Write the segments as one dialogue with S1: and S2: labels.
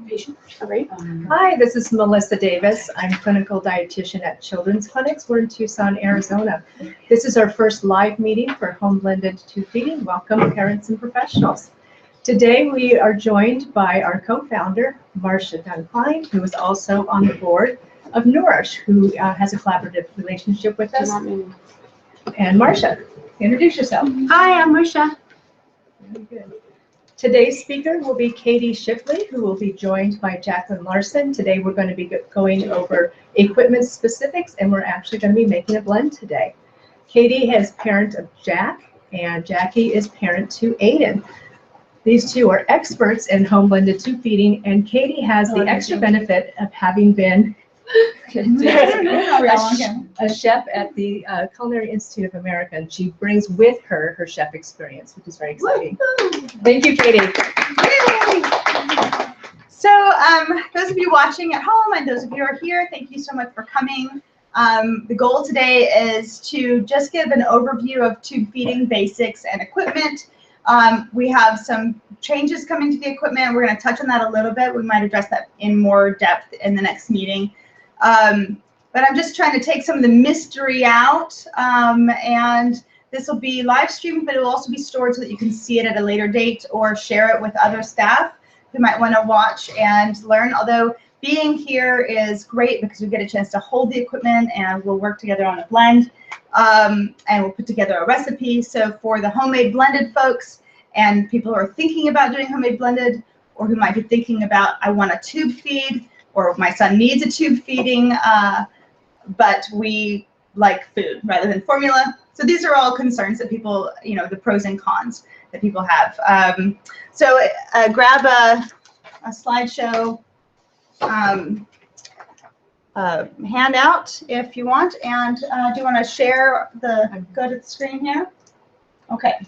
S1: patient. All right.
S2: Hi, this is Melissa Davis. I'm clinical dietitian at Children's Clinics. We're in Tucson, Arizona. This is our first live meeting for home blended tube feeding. Welcome, parents and professionals. Today we are joined by our co-founder, Marcia Dunn-Klein, who is also on the board of Nourish, who has a collaborative relationship with us. And Marcia, introduce yourself.
S3: Hi, I'm Marcia.
S2: Very good. Today's speaker will be Katie Shipley, who will be joined by Jacqueline Larson. Today we're going to be going over equipment specifics, and we're actually going to be making a blend today. Katie is parent of Jack, and Jackie is parent to Aiden. These two are experts in home blended tube feeding, and Katie has the extra benefit of having been a chef at the Culinary Institute of America, and she brings with her her chef experience, which is very exciting. Thank you, Katie.
S3: So those of you watching at home and those of you who are here, thank you so much for coming. The goal today is to just give an overview of tube feeding basics and equipment. We have some changes coming to the equipment. We're going to touch on that a little bit. We might address that in more depth in the next meeting. But I'm just trying to take some of the mystery out, and this will be live streamed, but it will also be stored so that you can see it at a later date or share it with other staff who might want to watch and learn. Although being here is great because we get a chance to hold the equipment and we'll work together on a blend, and we'll put together a recipe. So for the homemade blended folks and people who are thinking about doing homemade blended, or who might be thinking about, I want a tube feed, or my son needs a tube feeding, but we like food rather than formula. So these are all concerns that people, the pros and cons that people have. So grab a slideshow handout if you want, and do you want to share go to the screen here? Okay.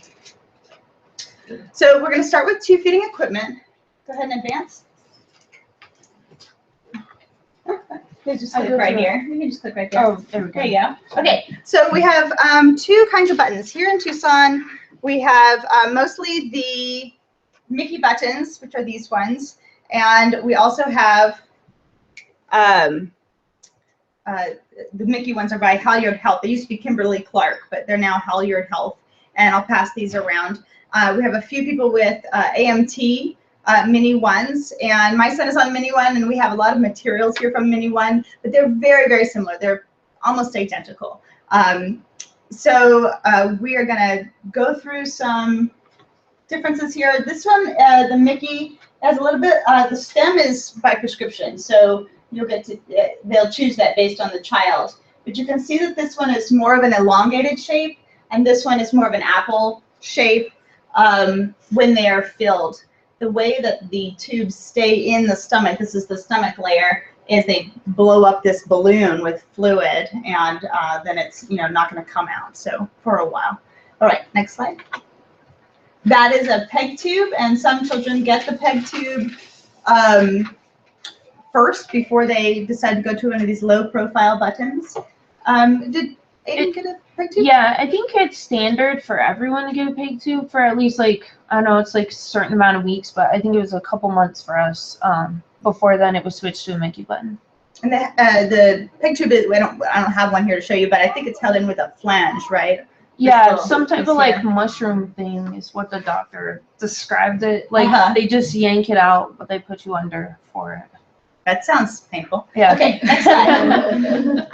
S3: So we're going to start with tube feeding equipment. Go ahead and advance. You just click right here. You can just click right there.
S1: Oh, there we go.
S3: There you go. Okay, so we have two kinds of buttons. Here in Tucson, we have mostly the Mickey buttons, which are these ones, and we also have the Mickey ones are by Halyard Health. They used to be Kimberly Clark, but they're now Halyard Health, and I'll pass these around. We have a few people with AMT mini ones, and my son is on mini one, and we have a lot of materials here from mini one, but they're very, very similar. They're almost identical. So we are going to go through some differences here. This one, the Mickey, has a little bit, the stem is by prescription, so you'll get to, they'll choose that based on the child. But you can see that this one is more of an elongated shape, and this one is more of an apple shape when they are filled. The way that the tubes stay in the stomach, this is the stomach layer, is they blow up this balloon with fluid, and then it's not going to come out. So for a while. All right, next slide. That is a PEG tube, and some children get the PEG tube first before they decide to go to one of these low-profile buttons. Did Aiden get a PEG tube?
S1: Yeah, I think it's standard for everyone to get a PEG tube for at least I don't know, it's a certain amount of weeks, but I think it was a couple months for us. Before then, it was switched to a Mickey button.
S3: And the PEG tube is, I don't have one here to show you, but I think it's held in with a flange, right?
S1: Yeah, some type of mushroom thing is what the doctor described it. They just yank it out, but they put you under for it.
S3: That sounds painful.
S1: Yeah.
S3: Okay, next slide.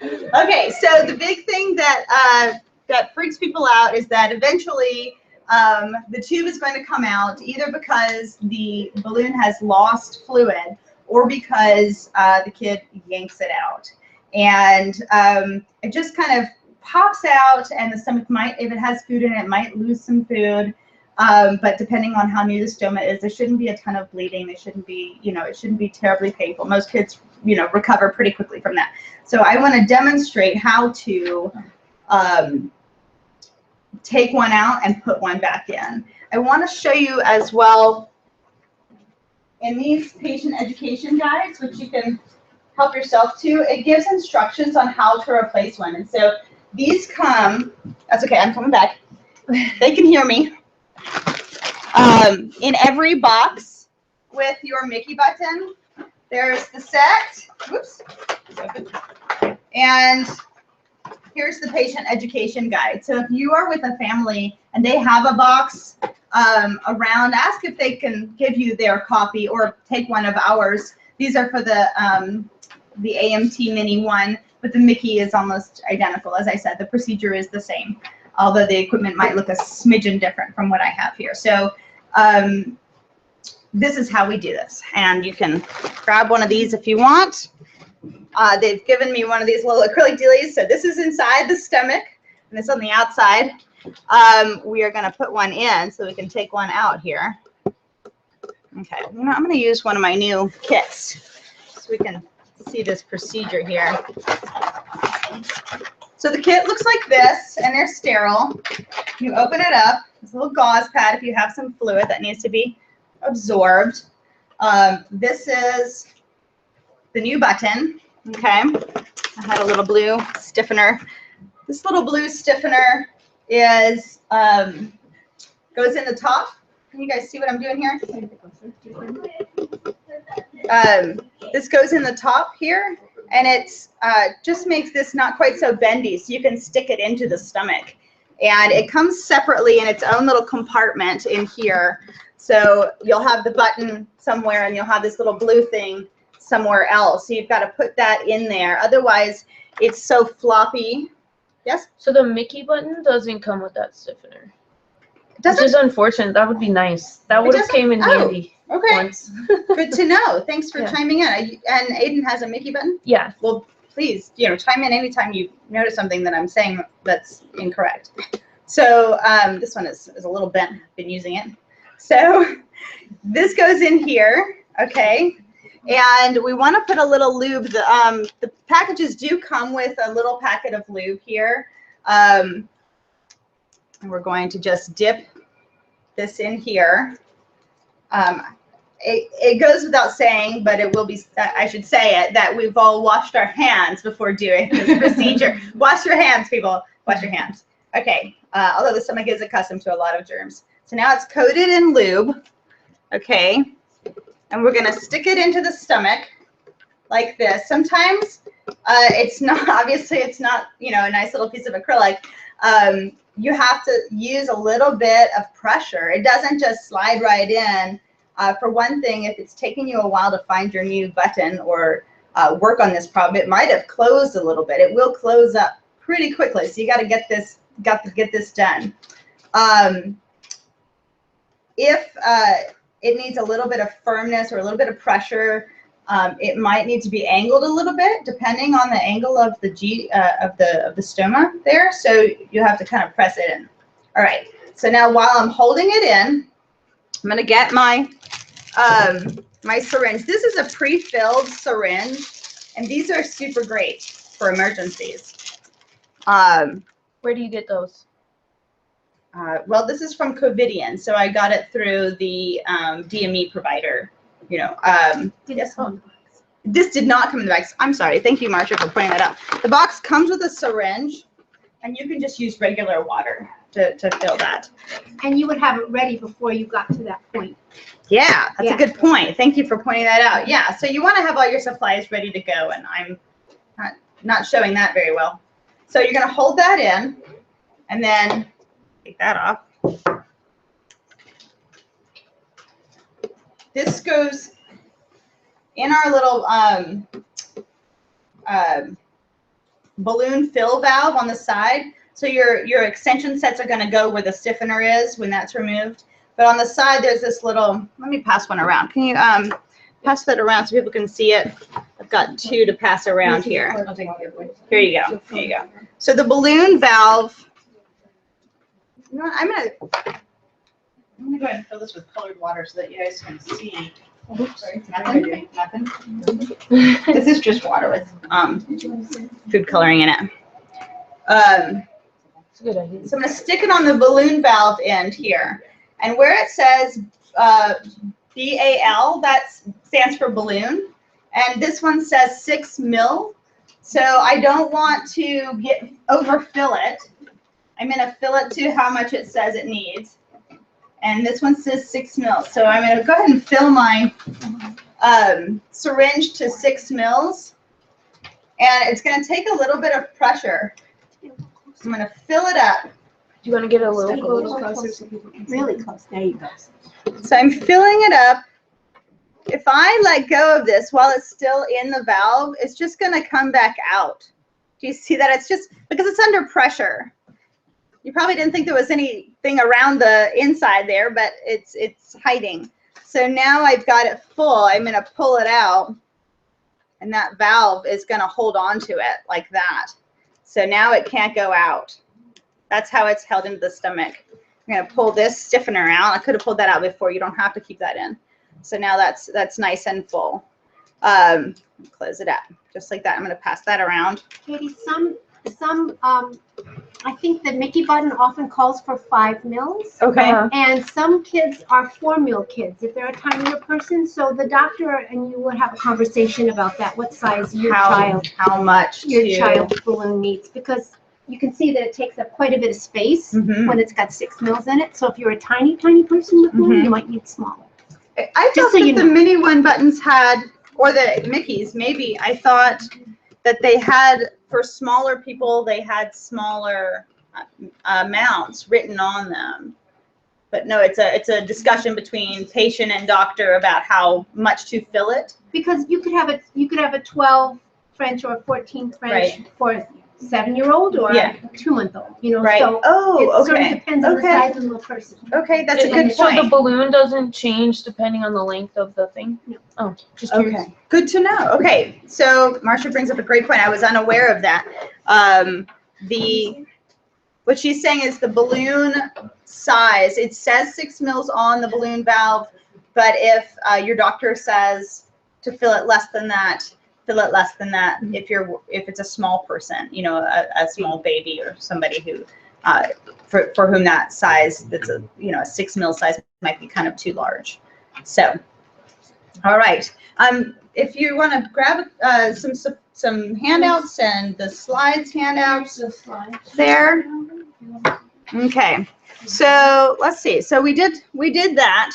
S3: Okay, so the big thing that that freaks people out is that eventually the tube is going to come out either because the balloon has lost fluid or because the kid yanks it out. And it just kind of pops out, and the stomach might, if it has food in it, might lose some food. But depending on how new the stoma is, there shouldn't be a ton of bleeding. There shouldn't be, it shouldn't be terribly painful. Most kids, recover pretty quickly from that. So I want to demonstrate how to take one out and put one back in. I want to show you as well in these patient education guides, which you can help yourself to, it gives instructions on how to replace one. And so these come, that's okay, I'm coming back. They can hear me. In every box, with your Mickey button. There's the set. Whoops. And here's the patient education guide. So if you are with a family and they have a box around, ask if they can give you their copy or take one of ours. These are for the AMT Mini one, but the Mickey is almost identical. As I said, the procedure is the same, although the equipment might look a smidgen different from what I have here. So this is how we do this. And you can grab one of these if you want. They've given me one of these little acrylic dealies. So this is inside the stomach, and it's on the outside. We are going to put one in so we can take one out here. Okay, I'm going to use one of my new kits so we can see this procedure here. So the kit looks like this, and they're sterile. You open it up. There's a little gauze pad if you have some fluid that needs to be absorbed. This is the new button. Okay, I had a little blue stiffener. This little blue stiffener is goes in the top. Can you guys see what I'm doing here? This goes in the top here, and it's just makes this not quite so bendy, so you can stick it into the stomach. And it comes separately in its own little compartment in here. So you'll have the button somewhere, and you'll have this little blue thing somewhere else. So you've got to put that in there. Otherwise, it's so floppy. Yes?
S1: So the Mickey button doesn't come with that stiffener.
S3: Does
S1: Which is unfortunate. That would be nice. That would have came in handy
S3: Okay.
S1: once.
S3: Good to know. Thanks for
S1: Yeah.
S3: chiming in. And Aiden has a Mickey button?
S1: Yeah.
S3: Well, please, chime in anytime you notice something that I'm saying that's incorrect. So this one is a little bent. I've been using it. So this goes in here, okay? And we want to put a little lube. The packages do come with a little packet of lube here. And we're going to just dip this in here. It goes without saying, but it will be, I should say it, that we've all washed our hands before doing this procedure. Wash your hands, people. Wash your hands. Okay. Although the stomach is accustomed to a lot of germs. So now it's coated in lube. Okay. And we're going to stick it into the stomach like this. Sometimes it's not, obviously it's not, a nice little piece of acrylic. You have to use a little bit of pressure. It doesn't just slide right in. For one thing, if it's taking you a while to find your new button or work on this problem, it might have closed a little bit. It will close up pretty quickly. So you got to get this done. If it needs a little bit of firmness or a little bit of pressure, it might need to be angled a little bit depending on the angle of the of the stoma there. So you have to kind of press it in. All right. So now while I'm holding it in, I'm going to get my my syringe. This is a pre-filled syringe, and these are super great for emergencies.
S1: Where do you get those?
S3: Well, this is from Covidian, so I got it through the DME provider. Yes. This did not come in the box. I'm sorry. Thank you, Marsha, for pointing that out. The box comes with a syringe, and you can just use regular water to fill that.
S4: And you would have it ready before you got to that point.
S3: Yeah, that's a good point. Thank you for pointing that out. Yeah, so you want to have all your supplies ready to go, and I'm not showing that very well. So you're going to hold that in, and then take that off. This goes in our little balloon fill valve on the side. So your extension sets are going to go where the stiffener is when that's removed. But on the side, there's this little, let me pass one around. Can you pass that around so people can see it? I've got two to pass around here. Here you go. Here you go. So the balloon valve, I'm going to go ahead and fill this with colored water so that you guys can see. Oops, nothing. This is just water with food coloring in it.
S1: It's a good idea.
S3: So I'm going to stick it on the balloon valve end here. And where it says BAL, that stands for balloon. And this one says 6 mil. So I don't want to overfill it. I'm going to fill it to how much it says it needs. And this one says 6 mils. So I'm going to go ahead and fill my syringe to 6 mils. And it's going to take a little bit of pressure. I'm going to fill it up.
S1: Do you want to get a
S4: Step
S1: little
S4: closer so people can see. Really close. There you go.
S3: So I'm filling it up. If I let go of this while it's still in the valve, it's just going to come back out. Do you see that? It's just because it's under pressure. You probably didn't think there was anything around the inside there, but it's hiding. So now I've got it full. I'm going to pull it out, and that valve is going to hold on to it like that. So now it can't go out. That's how it's held into the stomach. I'm going to pull this stiffener out. I could have pulled that out before. You don't have to keep that in. So now that's nice and full. Close it up just like that. I'm going to pass that around.
S4: Katie, I think the Mickey button often calls for 5 mils.
S3: Okay.
S4: And some kids are 4 mil kids if they're a tinier person. So the doctor and you would have a conversation about that, what size
S3: How much
S4: your child's balloon needs, because you can see that it takes up quite a bit of space when it's got 6 mils in it. So if you're a tiny person with balloon, you might need smaller.
S3: I thought that the mini one buttons had, or the Mickeys, maybe, I thought that they had, for smaller people, they had smaller amounts written on them. But no, it's a discussion between patient and doctor about how much to fill it.
S4: Because you could have a 12 French or a 14 French for a 7-year-old or a 2-month-old, you know.
S3: Right.
S4: So it sort of depends on the size of the person.
S3: Okay, that's a good
S1: So
S3: point.
S1: the balloon doesn't change depending on the length of the thing?
S4: No.
S1: Oh, just curious.
S3: Okay, good to know. Okay, so Marcia brings up a great point. I was unaware of that. What she's saying is the balloon size, it says 6 mils on the balloon valve, but if your doctor says to fill it less than that, fill it less than that. If it's a small person, you know, a small baby or somebody who, for whom that size, that's a 6 mil size might be kind of too large. So, all right. If you want to grab some handouts and the slides handouts there. Okay. So let's see. So we did that.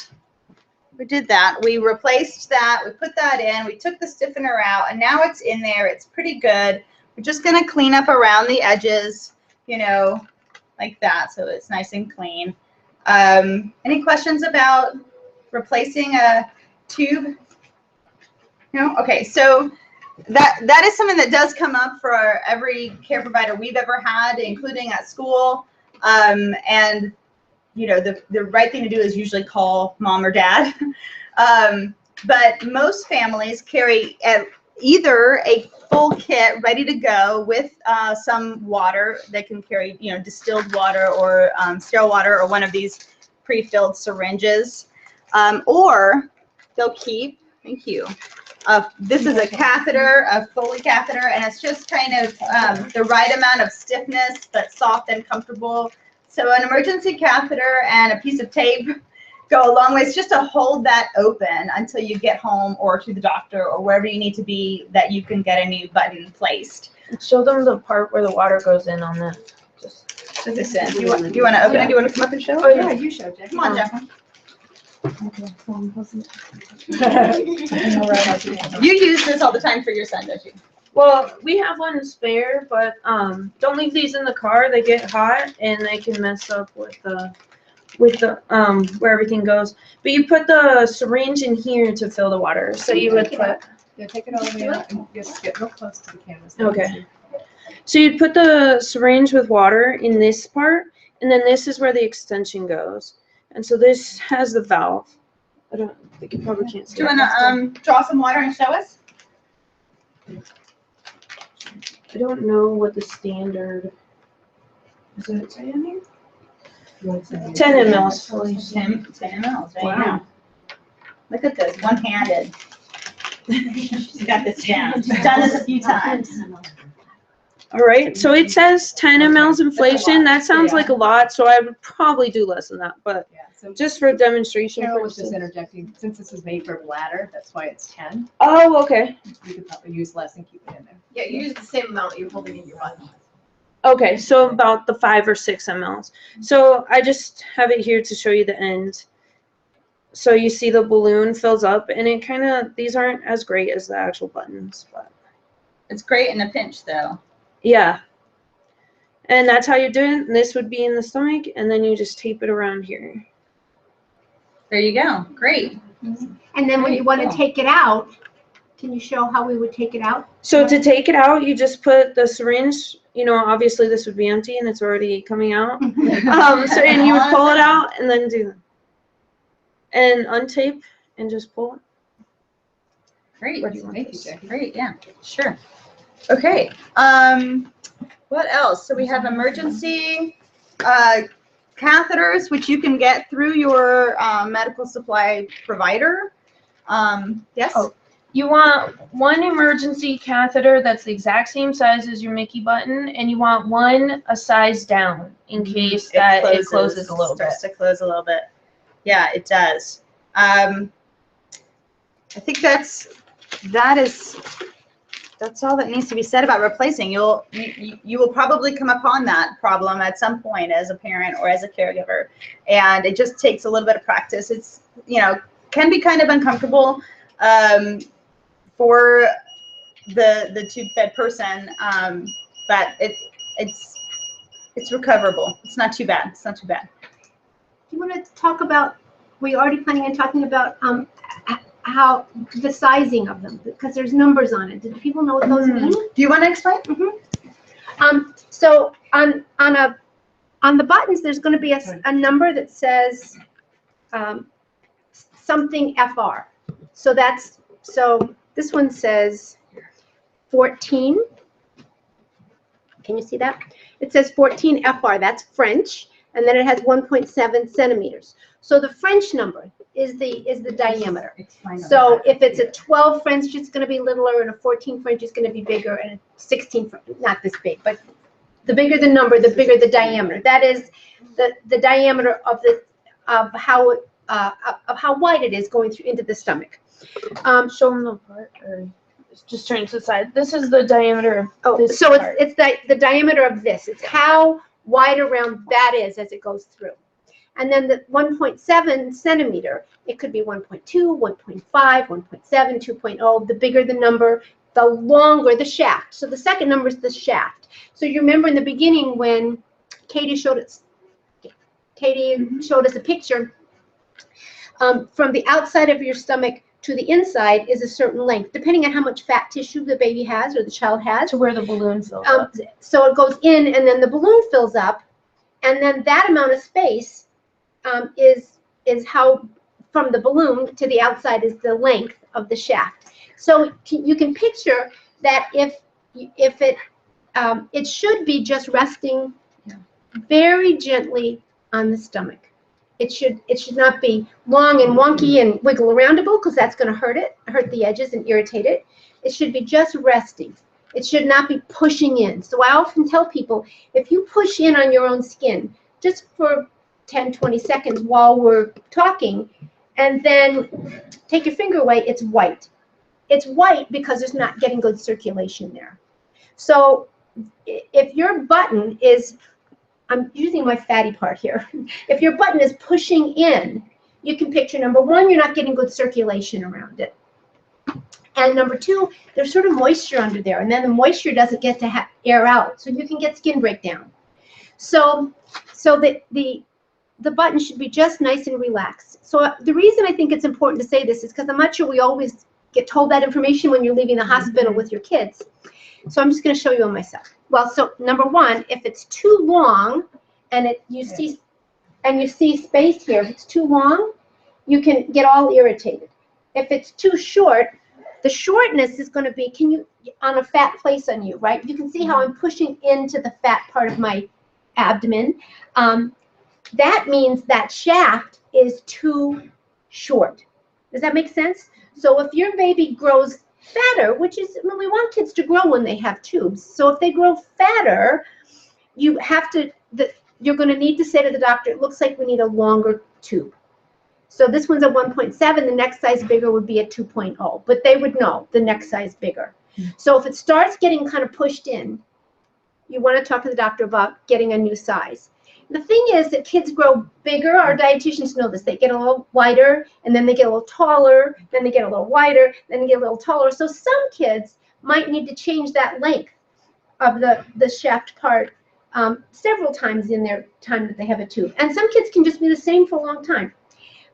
S3: We replaced that. We put that in. We took the stiffener out, and now it's in there. It's pretty good. We're just going to clean up around the edges, you know, like that, so it's nice and clean. Any questions about replacing a tube? No? Okay, so that is something that does come up for every care provider we've ever had, including at school. And you know, the right thing to do is usually call mom or dad. But most families carry either a full kit ready to go with some water. They can carry, you know, distilled water or sterile water or one of these pre-filled syringes. Or they'll keep, thank you, this is a catheter, a Foley catheter, and it's just kind of the right amount of stiffness, but soft and comfortable. So an emergency catheter and a piece of tape go a long ways just to hold that open until you get home or to the doctor or wherever you need to be that you can get a new button placed.
S1: Show them the part where the water goes in on that. Just
S3: put this in. Do you want to open it? Do you want to come up and show?
S1: Oh, yeah,
S2: you show, Jeff.
S3: Come on, Jeff. You use this all the time for your son, don't you?
S1: Well, we have one spare, but don't leave these in the car. They get hot and they can mess up with the where everything goes. But you put the syringe in here to fill the water. So you would put.
S2: Yeah, take it all the way out and just get real close to the canvas.
S1: Okay. So you'd put the syringe with water in this part, and then this is where the extension goes. And so this has the valve. I don't think you probably can't see.
S3: Do you want to draw some water and show us?
S1: I don't know what the standard. Is it say in here? 10 mLs, please.
S3: 10 mLs, right?
S1: Wow.
S3: Now. Look at this, one-handed. She's got this down. She's done this a few times.
S1: All right, so it says 10 mLs inflation. That sounds like a lot, so I would probably do less than that, but
S2: Yeah, so
S1: just for demonstration
S2: Carol was just
S1: purposes.
S2: interjecting, since this is made for bladder, that's why it's 10.
S1: Oh, okay.
S2: You could probably use less and keep it in there.
S5: Yeah, you use the same amount you're holding in your button.
S1: Okay, so about the 5 or 6 mLs. So I just have it here to show you the end. So you see the balloon fills up, and it kind of, these aren't as great as the actual buttons, but
S3: It's great in a pinch, though.
S1: yeah. And that's how you do it. And this would be in the stomach, and then you just tape it around here.
S3: There you go. Great.
S4: And then when you want to take it out, can you show how we would take it out?
S1: So to take it out, you just put the syringe, you know, obviously this would be empty and it's already coming out. So, and you would pull it out and then do, and untape and just pull it.
S3: Great.
S1: What do you want
S3: Thank
S1: this?
S3: you, great. Yeah. Sure. Okay. What else? So we have emergency catheters, which you can get through your medical supply provider. Yes.
S1: Oh. You want one emergency catheter that's the exact same size as your Mickey button, and you want one a size down in case that it closes a little bit.
S3: Starts to close a little bit. Yeah, it does. I think that's all that needs to be said about replacing. You will probably come upon that problem at some point as a parent or as a caregiver, and it just takes a little bit of practice. It's, you know, can be kind of uncomfortable for the tube-fed person, but it's recoverable. It's not too bad. It's not too bad.
S4: Do you want to talk about, were you already planning on talking about how the sizing of them, because there's numbers on it. Did people know what those mean?
S3: Do you want to explain?
S4: So on the buttons, there's going to be a number that says something FR. So this one says 14. Can you see that? It says 14 FR. That's French, and then it has 1.7 centimeters. So the French number is the diameter. So if it's a 12 French, it's going to be littler, and a 14 French is going to be bigger, and a 16 French, not this big, but the bigger the number, the bigger the diameter. That is the diameter of how wide it is going through into the stomach.
S1: Show them the part, or just turn to the side. This is the diameter of this part.
S4: It's the diameter of this. It's how wide around that is as it goes through. And then the 1.7 centimeter, it could be 1.2, 1.5, 1.7, 2.0. The bigger the number, the longer the shaft. So the second number is the shaft. So you remember in the beginning when Katie showed us a picture, from the outside of your stomach to the inside is a certain length, depending on how much fat tissue the baby has or the child has.
S1: To where the balloon fills up.
S4: So it goes in, and then the balloon fills up, and then that amount of space is how from the balloon to the outside is the length of the shaft. So you can picture that if it should be just resting very gently on the stomach. It should not be long and wonky and wiggle aroundable, because that's going to hurt the edges and irritate it. It should be just resting. It should not be pushing in. So I often tell people, if you push in on your own skin just for 10, 20 seconds while we're talking, and then take your finger away, it's white. It's white because there's not getting good circulation there. So if your button is, I'm using my fatty part here. If your button is pushing in, you can picture, number one, you're not getting good circulation around it. And number two, there's sort of moisture under there, and then the moisture doesn't get to air out, so you can get skin breakdown. So the button should be just nice and relaxed. So the reason I think it's important to say this is because I'm not sure we always get told that information when you're leaving the hospital with your kids. So I'm just going to show you on myself. Well, so number one, if it's too long and you see space here, if it's too long, you can get all irritated. If it's too short, the shortness is going to be on a fat place on you, right? You can see how I'm pushing into the fat part of my abdomen. That means that shaft is too short. Does that make sense? So if your baby grows fatter, which is, we want kids to grow when they have tubes. So if they grow fatter, you're going to need to say to the doctor, it looks like we need a longer tube. So this one's a 1.7, the next size bigger would be a 2.0, but they would know the next size bigger. So if it starts getting kind of pushed in, you want to talk to the doctor about getting a new size. The thing is that kids grow bigger. Our dietitians know this. They get a little wider, and then they get a little taller, then they get a little wider, then they get a little taller. So some kids might need to change that length of the shaft part several times in their time that they have a tube. And some kids can just be the same for a long time.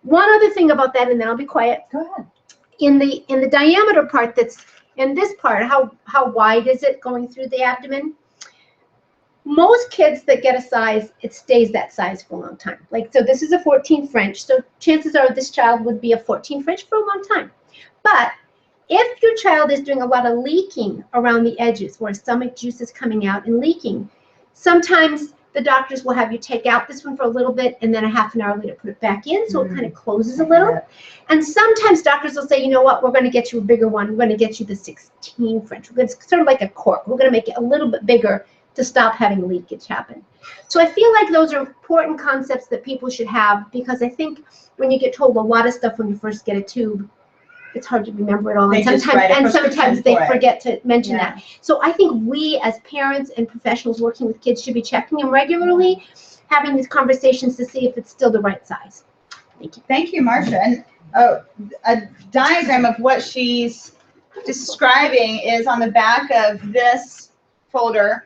S4: One other thing about that, and then I'll be quiet.
S2: Go ahead.
S4: In the diameter part that's in this part, how wide is it going through the abdomen? Most kids that get a size, it stays that size for a long time. Like, so this is a 14 French, so chances are this child would be a 14 French for a long time. But if your child is doing a lot of leaking around the edges where stomach juice is coming out and leaking, sometimes the doctors will have you take out this one for a little bit and then a half an hour later put it back in so it kind of closes a little. And sometimes doctors will say, you know what, we're going to get you a bigger one. We're going to get you the 16 French. It's sort of like a cork. We're going to make it a little bit bigger to stop having leakage happen. So I feel like those are important concepts that people should have, because I think when you get told a lot of stuff when you first get a tube, it's hard to remember it all.
S3: They just write a prescription
S4: sometimes they
S3: for it.
S4: forget to mention that. So I think we as parents and professionals working with kids should be checking them regularly, having these conversations to see if it's still the right size. Thank you.
S3: Thank you, Marcia. And a diagram of what she's describing is on the back of this folder.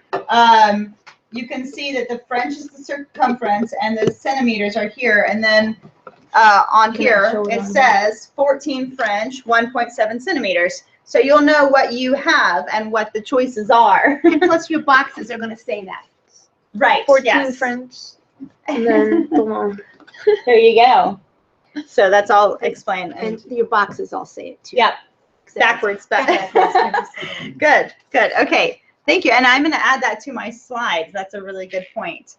S3: You can see that the French is the circumference and the centimeters are here. And then on here, it says 14 French, 1.7 centimeters. So you'll know what you have and what the choices are.
S4: And plus your boxes are going to say that.
S3: Right.
S1: 14
S3: yes.
S1: French, and then the long.
S3: There you go. So that's all explained.
S4: And your boxes all say it too.
S3: Yep. Backwards. Good. Good. Okay. Thank you. And I'm going to add that to my slides. That's a really good point.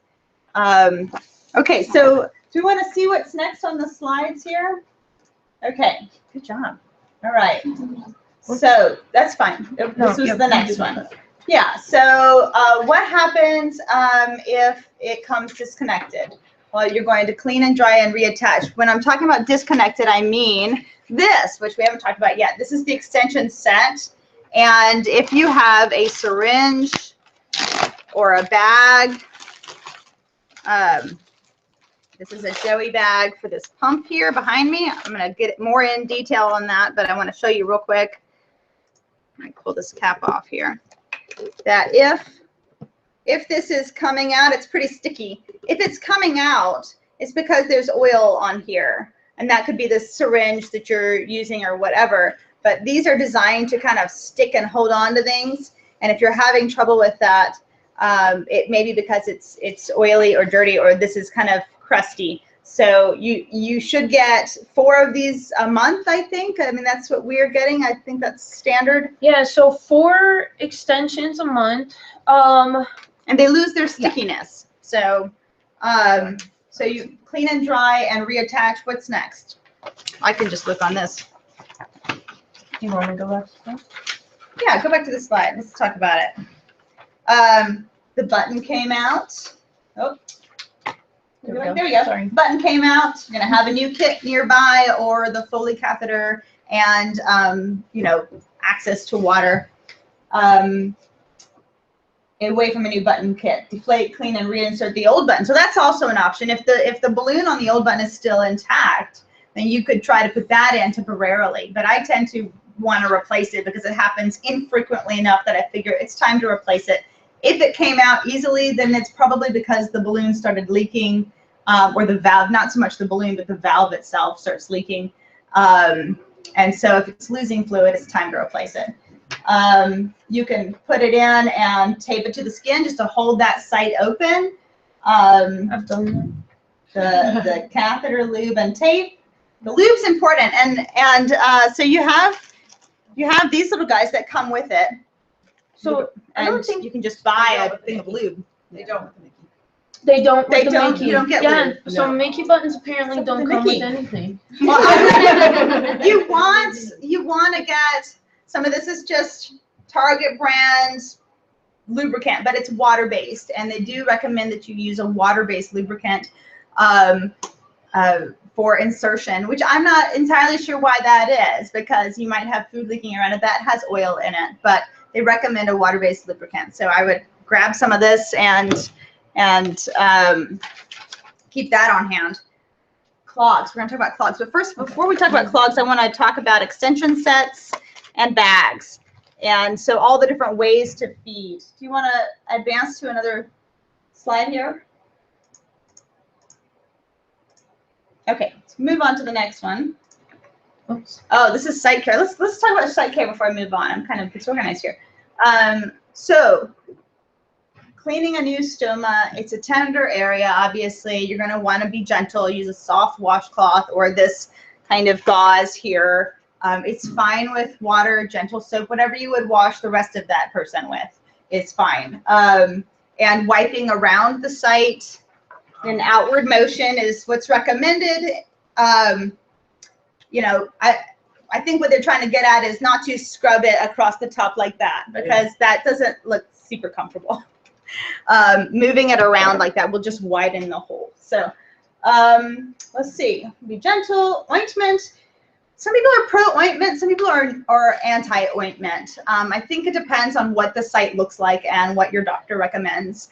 S3: Okay. So do you want to see what's next on the slides here? Okay. Good job. All right. So that's fine. This was the next one. Yeah. So what happens if it comes disconnected? Well, you're going to clean and dry and reattach. When I'm talking about disconnected, I mean this, which we haven't talked about yet. This is the extension set. And if you have a syringe or a bag, this is a Joey bag for this pump here behind me. I'm going to get more in detail on that, but I want to show you real quick. Let me pull this cap off here. That if this is coming out, it's pretty sticky. If it's coming out, it's because there's oil on here. And that could be the syringe that you're using or whatever. But these are designed to kind of stick and hold on to things. And if you're having trouble with that, it may be because it's oily or dirty, or this is kind of crusty. So you should get 4 of these a month, I think. I mean, that's what we're getting. I think that's standard.
S1: Yeah, so 4 extensions a month.
S3: And they lose their stickiness. So so you clean and dry and reattach. What's next? I can just look on this.
S1: You want to go back to that?
S3: Yeah, go back to the slide. Let's talk about it. The button came out. Oh, there we go.
S1: Sorry.
S3: Button came out. You're gonna have a new kit nearby, or the Foley catheter, and access to water. Away from a new button kit. Deflate, clean, and reinsert the old button. So that's also an option. If the balloon on the old button is still intact, then you could try to put that in temporarily. But I tend to want to replace it because it happens infrequently enough that I figure it's time to replace it. If it came out easily, then it's probably because the balloon started leaking, or the valve, not so much the balloon, but the valve itself starts leaking. And so if it's losing fluid, it's time to replace it. You can put it in and tape it to the skin just to hold that site open.
S1: I've done that.
S3: The catheter, lube, and tape. The lube's important, and so you have these little guys that come with it.
S1: So I don't
S3: And
S1: think
S3: you can just buy a thing of lube.
S5: They don't with the Mickey.
S1: they don't.
S3: They
S1: with the
S3: don't-
S1: Mickey.
S3: you don't get
S1: Yeah.
S3: lube.
S1: So
S5: No.
S1: Mickey buttons apparently
S3: Except
S1: don't
S3: for the
S1: come
S3: Mickey.
S1: with anything.
S3: Well, you want to get some of this is just Target brand lubricant, but it's water-based, and they do recommend that you use a water-based lubricant for insertion, which I'm not entirely sure why that is, because you might have food leaking around it that has oil in it, but they recommend a water-based lubricant. So I would grab some of this and keep that on hand. Clogs. We're going to talk about clogs. But first, before we talk about clogs, I want to talk about extension sets and bags. And so all the different ways to feed. Do you want to advance to another slide here? Okay, let's move on to the next one. Oops. Oh, this is site care. Let's talk about site care before I move on. I'm kind of disorganized here. So cleaning a new stoma, it's a tender area. Obviously, you're going to want to be gentle. Use a soft washcloth or this kind of gauze here. It's fine with water, gentle soap, whatever you would wash the rest of that person with. It's fine. And wiping around the site in outward motion is what's recommended. You know, I think what they're trying to get at is not to scrub it across the top like that, because that doesn't look super comfortable. Moving it around like that will just widen the hole. So let's see. Be gentle. Ointment. Some people are pro ointment. Some people are anti ointment. I think it depends on what the site looks like and what your doctor recommends.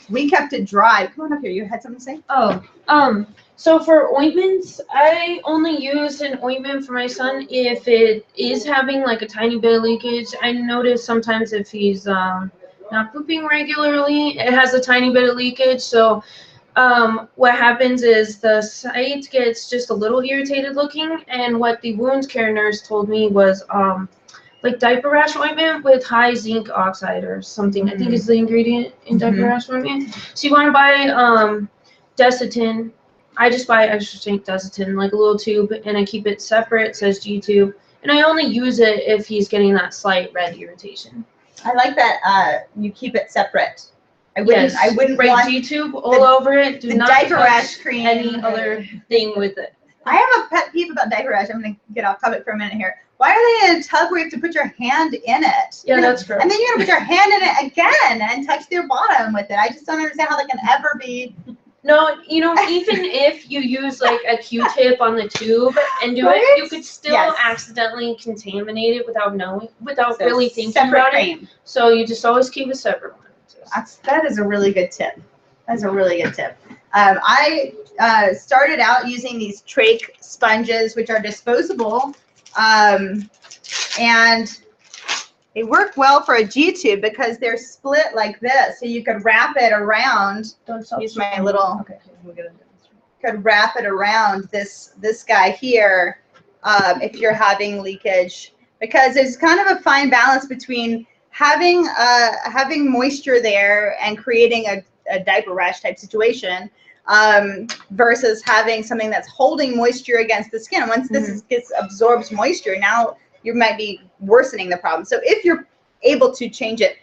S3: We kept it dry. Come on up here. You had something to say?
S1: Oh, so for ointments, I only use an ointment for my son if it is having like a tiny bit of leakage. I notice sometimes if he's not pooping regularly, it has a tiny bit of leakage. So what happens is the site gets just a little irritated looking, and what the wound care nurse told me was like diaper rash ointment with high zinc oxide or something. I think is the ingredient in diaper rash ointment. So you want to buy Desitin. I just buy extra strength Desitin, like a little tube, and I keep it separate. It says G-tube, and I only use it if he's getting that slight red irritation.
S3: I like that you keep it separate. I wouldn't
S1: want G-tube all over it. Do not
S3: diaper
S1: touch
S3: rash cream.
S1: any other thing with it.
S3: I have a pet peeve about diaper rash. I'm going to get off topic for a minute here. Why are they in a tub where you have to put your hand in it?
S1: Yeah, that's true.
S3: And then you're going to put your hand in it again and touch their bottom with it. I just don't understand how that can ever be.
S1: No, you know, even if you use like a Q-tip on the tube and do it, you could still accidentally contaminate it without really thinking about it. So you just always keep a separate one.
S3: That is a really good tip. That's a really good tip. I started out using these trach sponges, which are disposable, and they work well for a G-tube because they're split like this, so you could wrap it around. Use my little. Okay, could wrap it around this guy here if you're having leakage, because there's kind of a fine balance between having moisture there and creating a diaper rash type situation versus having something that's holding moisture against the skin. Once this absorbs moisture, now you might be worsening the problem. So if you're able to change it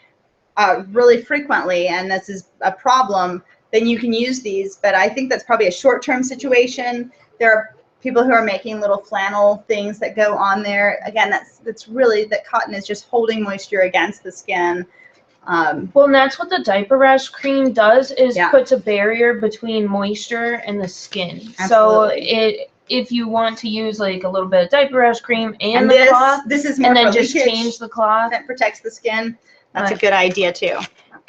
S3: really frequently and this is a problem, then you can use these. But I think that's probably a short-term situation. There are people who are making little flannel things that go on there. Again, that's really, that cotton is just holding moisture against the skin.
S1: Well, and that's what the diaper rash cream does, is puts a barrier between moisture and the skin. Absolutely. So if you want to use like a little bit of diaper rash cream and the cloth,
S3: this is more
S1: and then just change the cloth
S3: that protects the skin. That's a good idea too.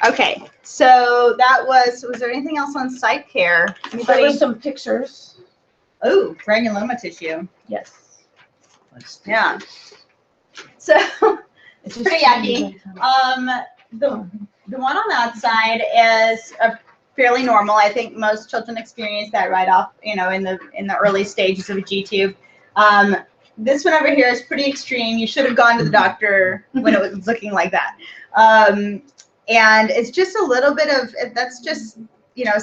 S3: Okay, so that was there anything else on site care?
S1: There were some pictures.
S3: Oh, granuloma tissue.
S1: Yes.
S3: Yeah. So it's pretty yucky. The one on that side is fairly normal. I think most children experience that right off, you know, in the early stages of a G-tube. This one over here is pretty extreme. You should have gone to the doctor when it was looking like that. And it's just a little bit of, that's just, you know,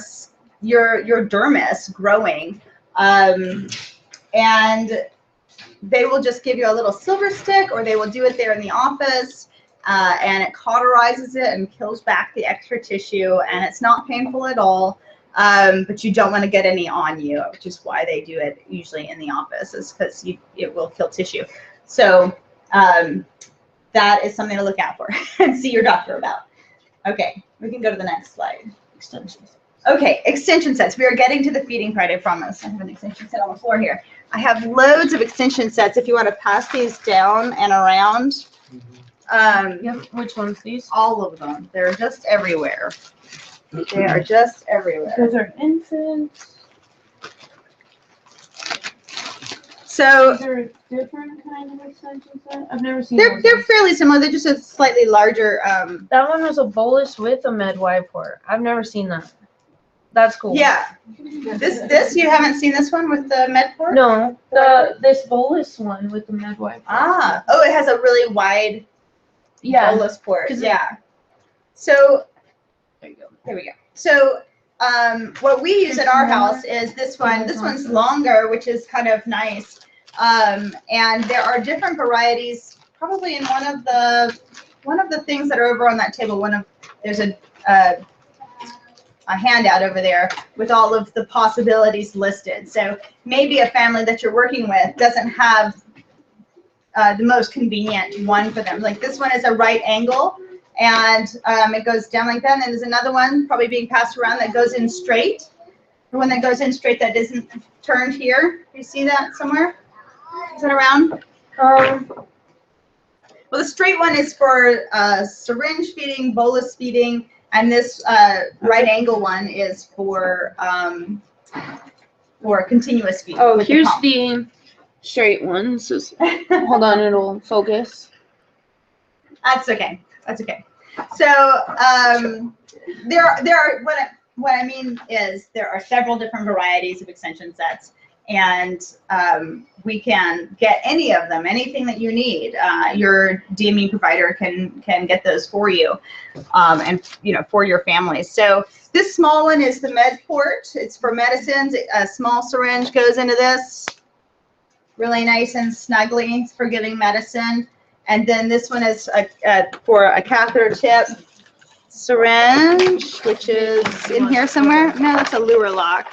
S3: your dermis growing. And they will just give you a little silver stick, or they will do it there in the office, and it cauterizes it and kills back the extra tissue, and it's not painful at all, but you don't want to get any on you, which is why they do it usually in the office, is because it will kill tissue. So that is something to look out for and see your doctor about. Okay, we can go to the next slide. Extensions. Okay, extension sets. We are getting to the feeding part, I promise. I have an extension set on the floor here. I have loads of extension sets if you want to pass these down and around.
S1: Yep. Which ones? These?
S3: All of them. They're just everywhere. They are just everywhere.
S1: Those are infants.
S3: So
S1: Is there a different kind of extension set? I've never seen
S3: they're
S1: those.
S3: fairly similar. They're just a slightly larger.
S1: That one was a bolus with a med Y port. I've never seen that. That's cool.
S3: Yeah. This you haven't seen this one with the med port?
S1: No, this bolus one with the med Y port.
S3: Ah. Oh, it has a really wide bolus port.
S1: 'Cause
S3: Yeah. So
S1: There you go.
S3: there we go. So what we use at our house is this one. This one's longer, which is kind of nice. And there are different varieties. Probably in one of the things that are over on that table. There's a handout over there with all of the possibilities listed. So maybe a family that you're working with doesn't have the most convenient one for them. Like this one is a right angle, and it goes down like that. And then there's another one probably being passed around that goes in straight. The one that goes in straight that isn't turned here. You see that somewhere? Is it around? Well, the straight one is for syringe feeding, bolus feeding, and this right angle one is for continuous feeding.
S1: Oh,
S3: with
S1: here's
S3: pump.
S1: the straight one. This is, hold on, it'll focus.
S3: That's okay. That's okay. So there are what I mean is there are several different varieties of extension sets, and we can get any of them, anything that you need. Your DME provider can get those for you, and for your family. So this small one is the med port. It's for medicines. A small syringe goes into this, really nice and snugly. It's for giving medicine. And then this one is for a catheter tip syringe, which is in here somewhere. No, that's a lure lock.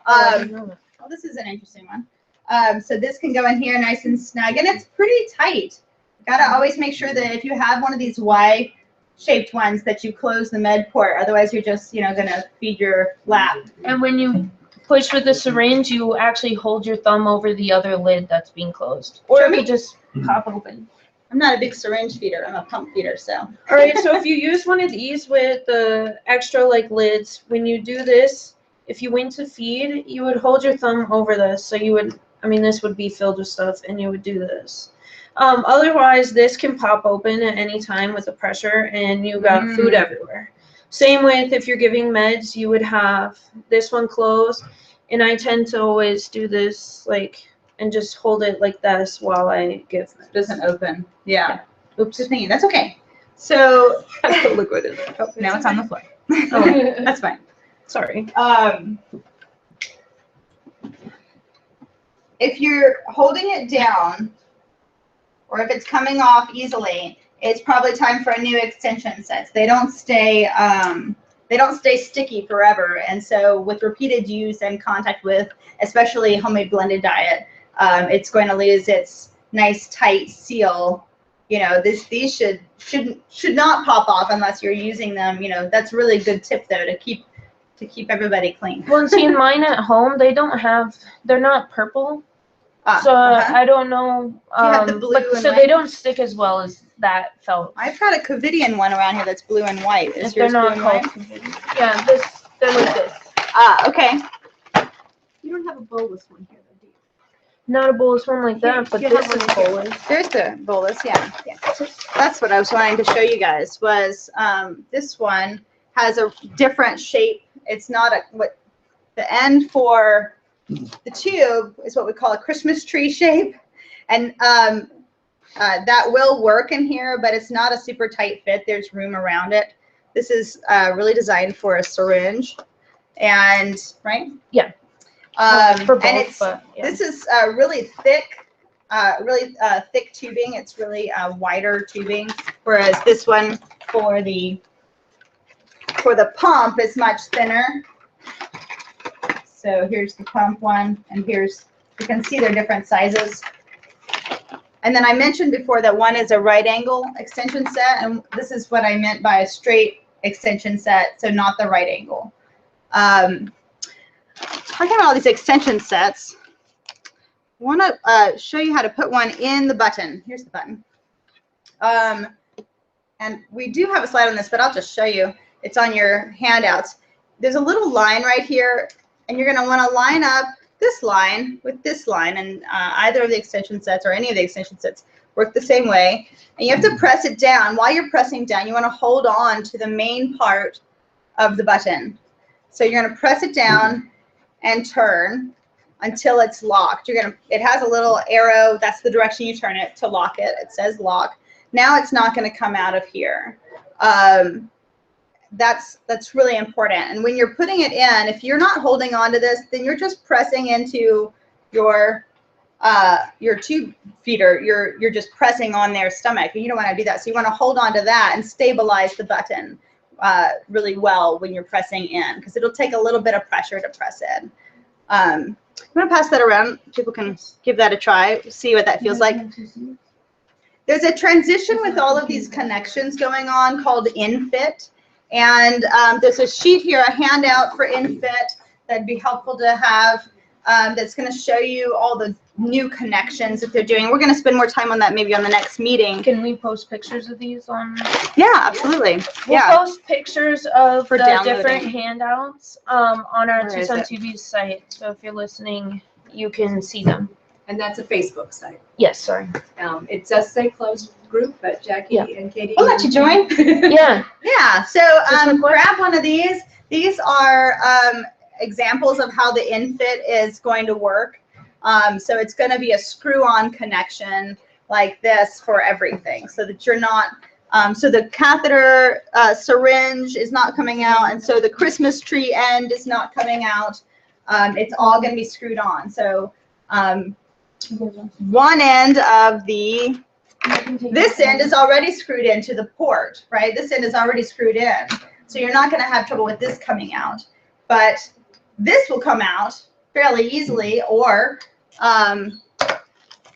S3: Well, this is an interesting one. So this can go in here nice and snug, and it's pretty tight. Gotta always make sure that if you have one of these Y-shaped ones that you close the med port. Otherwise, you're just gonna feed your lap.
S1: And when you push with the syringe, you actually hold your thumb over the other lid that's being closed. Or
S3: Show
S1: it
S3: me.
S1: could just pop open.
S3: I'm not a big syringe feeder. I'm a pump feeder. So.
S1: All right, so if you use one of these with the extra lids, when you do this, if you went to feed, you would hold your thumb over this. So you would, this would be filled with stuff, and you would do this. Otherwise, this can pop open at any time with the pressure, and you got food everywhere. Same with if you're giving meds, you would have this one closed, and I tend to always do this and just hold it like this while I give meds.
S3: Doesn't open. Yeah.
S1: Oops.
S3: Just thinking. That's okay. So
S1: I put liquid in there.
S3: oh, now it's on the floor.
S1: Oh,
S3: That's fine.
S1: sorry.
S3: If you're holding it down, or if it's coming off easily, it's probably time for a new extension set. They don't stay sticky forever, and so with repeated use and contact with, especially homemade blended diet, it's going to lose its nice tight seal. These should not pop off unless you're using them. That's a really good tip though to keep everybody clean.
S1: Well, see, in mine at home, they're not purple. So I don't know.
S3: You have the blue and
S1: so
S3: white?
S1: they don't stick as well as that felt.
S3: I've got a Covidian one around here that's blue and white. Is
S1: If they're
S3: yours blue
S1: not
S3: and
S1: called.
S3: white?
S1: Yeah, they're like this.
S3: Okay.
S2: You don't have a bolus one here, though, do you?
S1: Not a bolus one like that, but
S2: You
S1: this
S2: have
S1: is
S2: one here.
S1: bolus.
S3: There's the bolus, yeah. That's what I was wanting to show you guys was this one has a different shape. It's not the end for the tube is what we call a Christmas tree shape. And that will work in here, but it's not a super tight fit. There's room around it. This is really designed for a syringe, and right?
S1: Yeah. For both,
S3: and it's
S1: but yeah.
S3: this is really thick, thick tubing. It's really wider tubing, whereas this one for the pump is much thinner. So here's the pump one, and you can see they're different sizes. And then I mentioned before that one is a right angle extension set, and this is what I meant by a straight extension set, so not the right angle. Talking about all these extension sets, I want to show you how to put one in the button. Here's the button. And we do have a slide on this, but I'll just show you. It's on your handouts. There's a little line right here, and you're going to want to line up this line with this line, and either of the extension sets or any of the extension sets work the same way. And you have to press it down. While you're pressing down, you want to hold on to the main part of the button. So you're going to press it down and turn until it's locked. It has a little arrow. That's the direction you turn it to lock it. It says lock. Now it's not going to come out of here. That's really important. And when you're putting it in, if you're not holding on to this, then you're just pressing into your tube feeder. You're just pressing on their stomach, and you don't want to do that. So you want to hold on to that and stabilize the button really well when you're pressing in, because it'll take a little bit of pressure to press in. I'm going to pass that around. People can give that a try, see what that feels like. There's a transition with all of these connections going on called infit. And there's a sheet here, a handout for infit that'd be helpful to have, that's going to show you all the new connections that they're doing. We're going to spend more time on that maybe on the next meeting.
S1: Can we post pictures of these on?
S3: Yeah, absolutely.
S1: We'll post pictures of
S3: For
S1: the
S3: downloading.
S1: different handouts on our
S3: Where is
S1: Tucson
S3: it?
S1: TV's site. So if you're listening, you can see them.
S2: And that's a Facebook site.
S1: Yes, sorry.
S2: It does say closed group, but Jackie and Katie.
S3: We'll let you join.
S1: Yeah.
S3: Yeah, so grab one of these. These are examples of how the infit is going to work. So it's going to be a screw-on connection like this for everything, so that you're not, so the catheter syringe is not coming out, and so the Christmas tree end is not coming out. It's all going to be screwed on. So one end of this end is already screwed into the port, right? This end is already screwed in. So you're not going to have trouble with this coming out. But this will come out fairly easily, or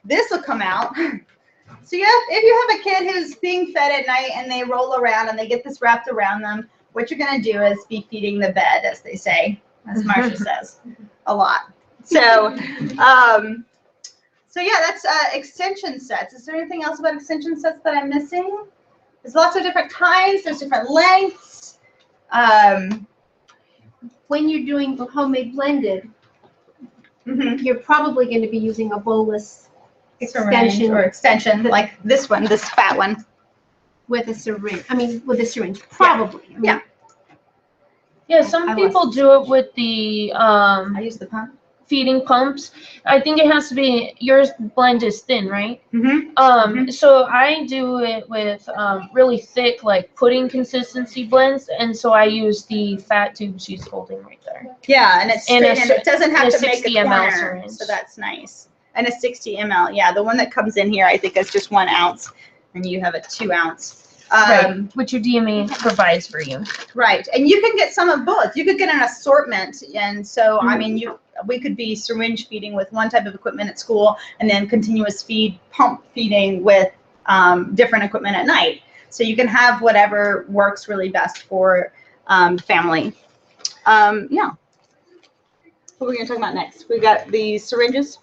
S3: this will come out. So if you have a kid who's being fed at night and they roll around and they get this wrapped around them, what you're going to do is be feeding the bed, as they say, as Marcia says a lot. So, so yeah, that's extension sets. Is there anything else about extension sets that I'm missing? There's lots of different kinds. There's different lengths.
S4: When you're doing homemade blended, you're probably going to be using a bolus extension
S3: or extension like this one, this fat one.
S4: with a syringe. I mean, with a syringe, probably. I mean,
S3: Yeah.
S1: Yeah, some people do it with the
S3: I use the pump.
S1: feeding pumps. I think it has to be, yours blend is thin, right?
S3: Mm-hmm.
S1: So I do it with really thick, like pudding consistency blends, and so I use the fat tube she's holding right there.
S3: Yeah, and it's straight, and it doesn't have
S1: and a
S3: to make
S1: 60
S3: a
S1: ml
S3: corner,
S1: syringe.
S3: so that's nice. And a 60 ml. Yeah, the one that comes in here, I think, is just 1 ounce, and you have a 2 ounce.
S1: Right, which your DMA provides for you.
S3: Right, and you can get some of both. You could get an assortment, and so I mean, we could be syringe feeding with one type of equipment at school, and then continuous pump feeding with different equipment at night. So you can have whatever works really best for family. Yeah. What are we going to talk about next? We've got the syringes.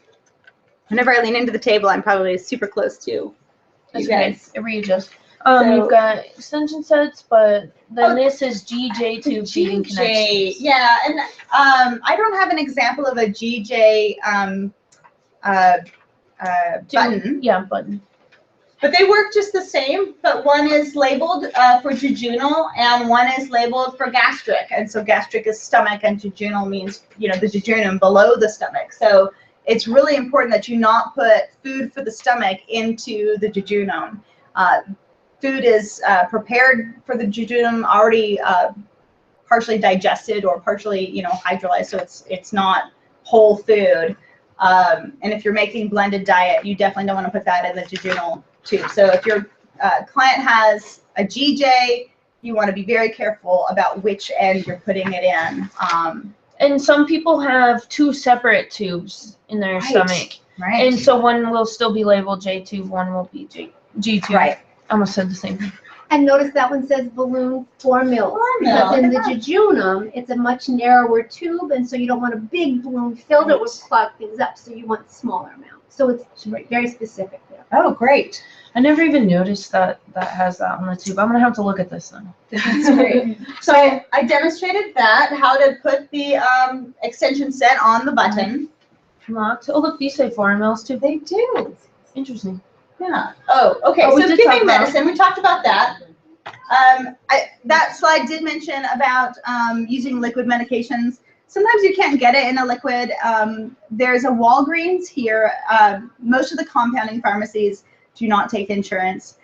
S3: Whenever I lean into the table, I'm probably super close to you guys.
S1: It readjusts.
S3: So-
S1: You've got extension sets, but then this is GJ tube feeding connections.
S3: Yeah, and I don't have an example of a GJ button.
S1: Yeah, button.
S3: But they work just the same, but one is labeled for jejunal and one is labeled for gastric. And so gastric is stomach and jejunal means, you know, the jejunum below the stomach. So it's really important that you not put food for the stomach into the jejunum. Food is prepared for the jejunum, already partially digested or partially, you know, hydrolyzed, so it's not whole food. And if you're making blended diet, you definitely don't want to put that in the jejunal tube. So if your client has a GJ, you want to be very careful about which end you're putting it in.
S1: And some people have 2 separate tubes in their stomach.
S3: Right.
S1: And so one will still be labeled J tube, one will be G tube.
S3: Right.
S1: I almost said the same thing.
S4: And notice that one says balloon 4 mils. Because in the jejunum, it's a much narrower tube, and so you don't want a big balloon filled it would clog things up, so you want smaller amounts. So it's very specific there.
S3: Oh, great.
S1: I never even noticed that has that on the tube. I'm gonna have to look at this then.
S3: That's great. So I demonstrated that, how to put the extension set on the button.
S1: Locked. Oh, look, these say 4 mLs too.
S3: They do.
S1: Interesting.
S3: Yeah. Oh, okay.
S1: Oh, we
S3: So
S1: did talk
S3: giving
S1: about-
S3: medicine, we talked about that. That slide did mention about using liquid medications. Sometimes you can't get it in a liquid. There's a Walgreens here. Most of the compounding pharmacies do not take insurance.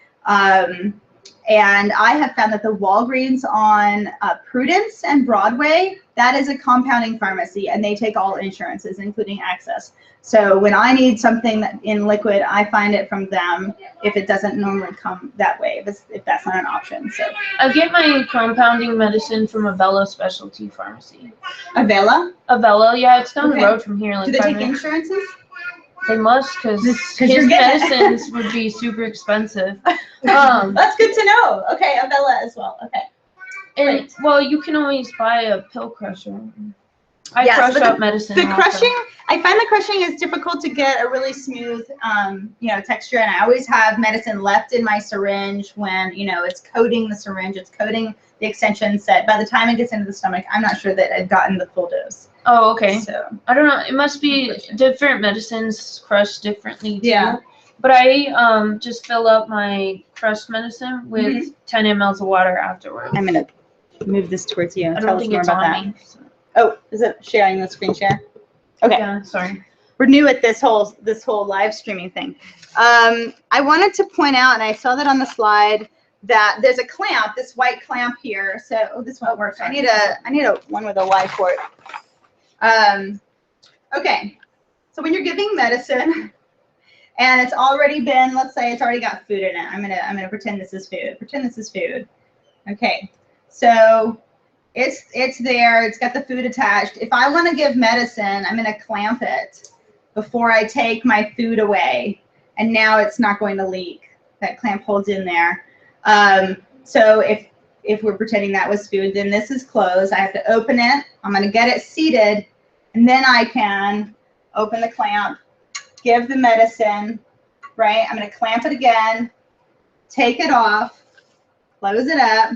S3: And I have found that the Walgreens on Prudence and Broadway, that is a compounding pharmacy, and they take all insurances, including Access. So when I need something in liquid, I find it from them if it doesn't normally come that way, if that's not an option. So
S1: I get my compounding medicine from Avella Specialty Pharmacy.
S3: Avella,
S1: Avella, yeah, it's down
S3: Okay.
S1: the road from here. Like
S3: do they
S1: 5
S3: take
S1: minutes.
S3: insurances?
S1: They must, because
S3: you're
S1: his
S3: getting it.
S1: medicines would be super expensive. Um,
S3: That's good to know. Okay, Avella as well. Okay.
S1: and well, you can always buy a pill crusher. I
S3: Yes,
S1: crush
S3: but
S1: up medicine.
S3: The
S1: also.
S3: crushing, I find the crushing is difficult to get a really smooth, texture, and I always have medicine left in my syringe when, it's coating the syringe, it's coating the extension set. By the time it gets into the stomach, I'm not sure that I've gotten the full dose.
S1: Oh, okay.
S3: So,
S1: I don't know. It must be different medicines crushed differently too.
S3: Yeah.
S1: But I just fill up my crushed medicine with 10 mLs of water afterwards.
S3: I'm going to move this towards you.
S1: I
S3: Tell
S1: don't
S3: us
S1: think
S3: more
S1: it's
S3: about
S1: on
S3: that.
S1: me. So.
S3: Oh, is it sharing the screen share? Okay.
S1: Yeah, sorry.
S3: We're new at this whole live streaming thing. I wanted to point out, and I saw that on the slide, that there's a clamp, this white clamp here. So this won't work. I need a one with a Y port. Okay. So when you're giving medicine and it's already been, let's say it's already got food in it. I'm gonna pretend this is food. Pretend this is food. Okay. So it's there, it's got the food attached. If I want to give medicine, I'm going to clamp it before I take my food away. And now it's not going to leak. That clamp holds in there. So if we're pretending that was food, then this is closed. I have to open it. I'm going to get it seated. And then I can open the clamp, give the medicine, right? I'm going to clamp it again, take it off, close it up.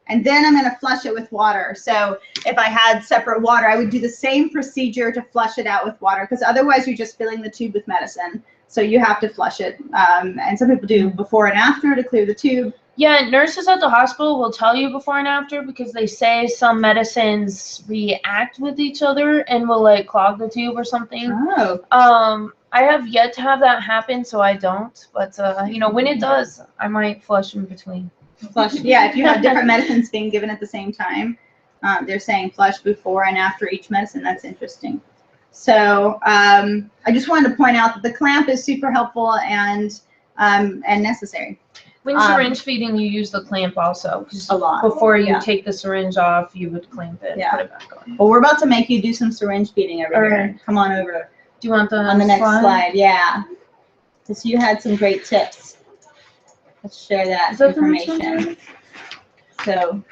S3: And then I'm going to flush it with water. So if I had separate water, I would do the same procedure to flush it out with water, because otherwise you're just filling the tube with medicine. So you have to flush it. And some people do before and after to clear the tube.
S1: Yeah, nurses at the hospital will tell you before and after, because they say some medicines react with each other and will like clog the tube or something.
S3: Oh.
S1: I have yet to have that happen, so I don't. But when it does, I might flush in between.
S3: Flush. Yeah, if you have different medicines being given at the same time, they're saying flush before and after each medicine. That's interesting. So I just wanted to point out that the clamp is super helpful and necessary.
S1: When syringe feeding, you use the clamp also.
S3: A lot.
S1: Before you
S3: Yeah.
S1: take the syringe off, you would clamp it and put it back on.
S3: Well, we're about to make you do some syringe feeding over
S1: All
S3: here.
S1: right.
S3: Come on over.
S1: Do you want the
S3: On the next slide, yeah. Because you had some great tips. Let's share that
S1: Is that the next
S3: information.
S1: one?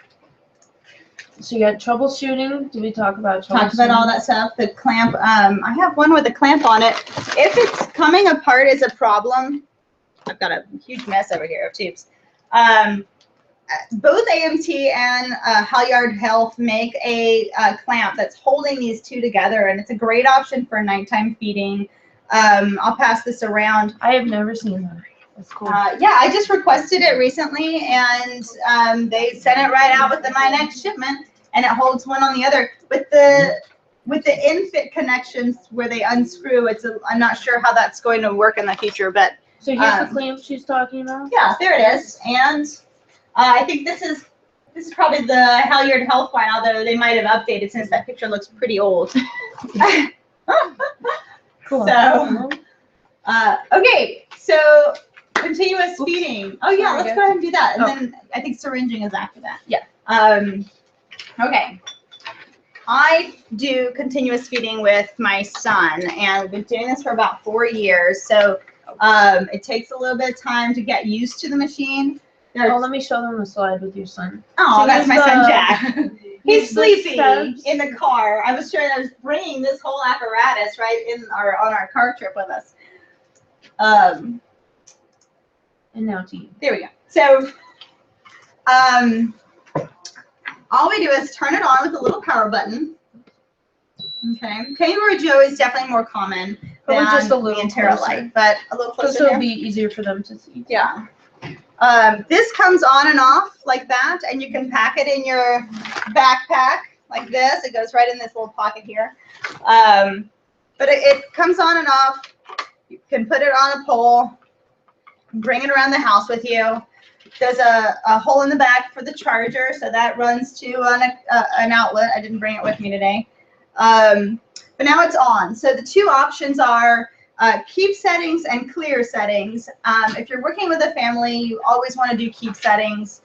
S1: So you got troubleshooting. Did we talk about troubleshooting?
S3: Talked about all that stuff. The clamp, I have one with a clamp on it. If it's coming apart is a problem, I've got a huge mess over here of tubes. Both AMT and Halyard Health make a clamp that's holding these two together, and it's a great option for nighttime feeding. I'll pass this around.
S1: I have never seen that. That's cool.
S3: Yeah, I just requested it recently, and they sent it right out with my next shipment, and it holds one on the other. With the infit connections where they unscrew, I'm not sure how that's going to work in the future, but
S1: So here's the clamp she's talking about?
S3: yeah, there it is. And I think this is probably the Halyard Health one, although they might have updated since that picture looks pretty old.
S1: Cool.
S3: So, okay, so continuous feeding. Oh yeah, let's go ahead and do that. And then I think syringing is after that.
S1: Yeah.
S3: Okay. I do continuous feeding with my son, and we've been doing this for about 4 years. So it takes a little bit of time to get used to the machine.
S1: Oh, let me show them the slide with your son.
S3: Oh,
S1: So
S3: that's my
S1: here's
S3: son
S1: the-
S3: Jack. He's
S1: the
S3: sleepy
S1: steps.
S3: in the car. I was bringing this whole apparatus right on our car trip with us.
S1: And now to you.
S3: There we go. So, all we do is turn it on with a little power button. Okay. Kangaroo Joe is definitely more common
S1: Probably
S3: than
S1: just a little
S3: the Antero
S1: closer.
S3: Light, but a little
S1: Because
S3: closer.
S1: it'll
S3: There.
S1: be easier for them to see.
S3: Yeah. This comes on and off like that, and you can pack it in your backpack like this. It goes right in this little pocket here. But it comes on and off. You can put it on a pole, bring it around the house with you. There's a hole in the back for the charger, so that runs to an outlet. I didn't bring it with me today. But now it's on. So the two options are keep settings and clear settings. If you're working with a family, you always want to do keep settings.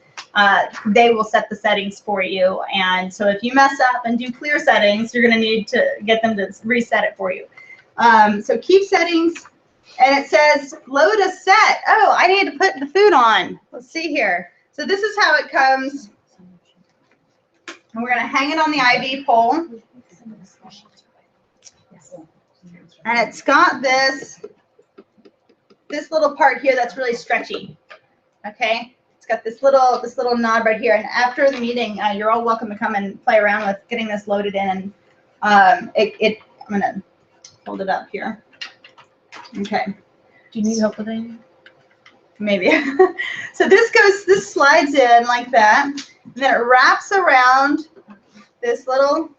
S3: They will set the settings for you. And so if you mess up and do clear settings, you're going to need to get them to reset it for you. So keep settings. And it says load a set. Oh, I need to put the food on. Let's see here. So this is how it comes. And we're going to hang it on the IV pole. And it's got this little part here that's really stretchy. Okay, it's got this little knob right here. And after the meeting, you're all welcome to come and play around with getting this loaded in. I'm gonna hold it up here. Okay.
S1: Do you need help with anything?
S3: Maybe. So this slides in like that. And then it wraps around this little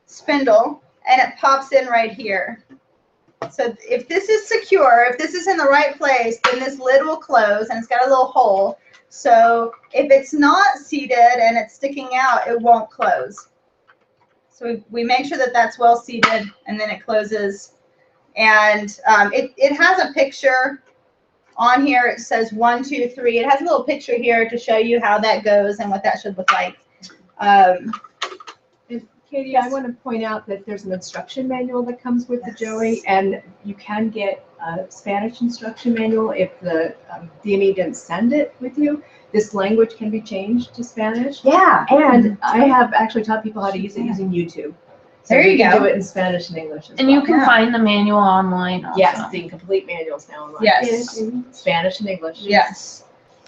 S3: spindle. And it pops in right here. So if this is secure, if this is in the right place, then this lid will close, and it's got a little hole. So if it's not seated and it's sticking out, it won't close. So we make sure that that's well seated, and then it closes. And it has a picture on here. It says 1, 2, 3. It has a little picture here to show you how that goes and what that should look like.
S2: Katie, I want to point out that there's an instruction manual that comes with the Joey, and you can get a Spanish instruction manual if the DME didn't send it with you. This language can be changed to Spanish.
S3: Yeah.
S2: And I have actually taught people how to use it using YouTube. So
S3: There you
S2: can
S3: go.
S2: do it in Spanish and English as
S1: And
S2: well.
S1: you can
S3: Yeah.
S1: find the manual online also.
S2: Yes, the complete manuals now online.
S3: Yes.
S2: In Spanish and English.
S3: Yes.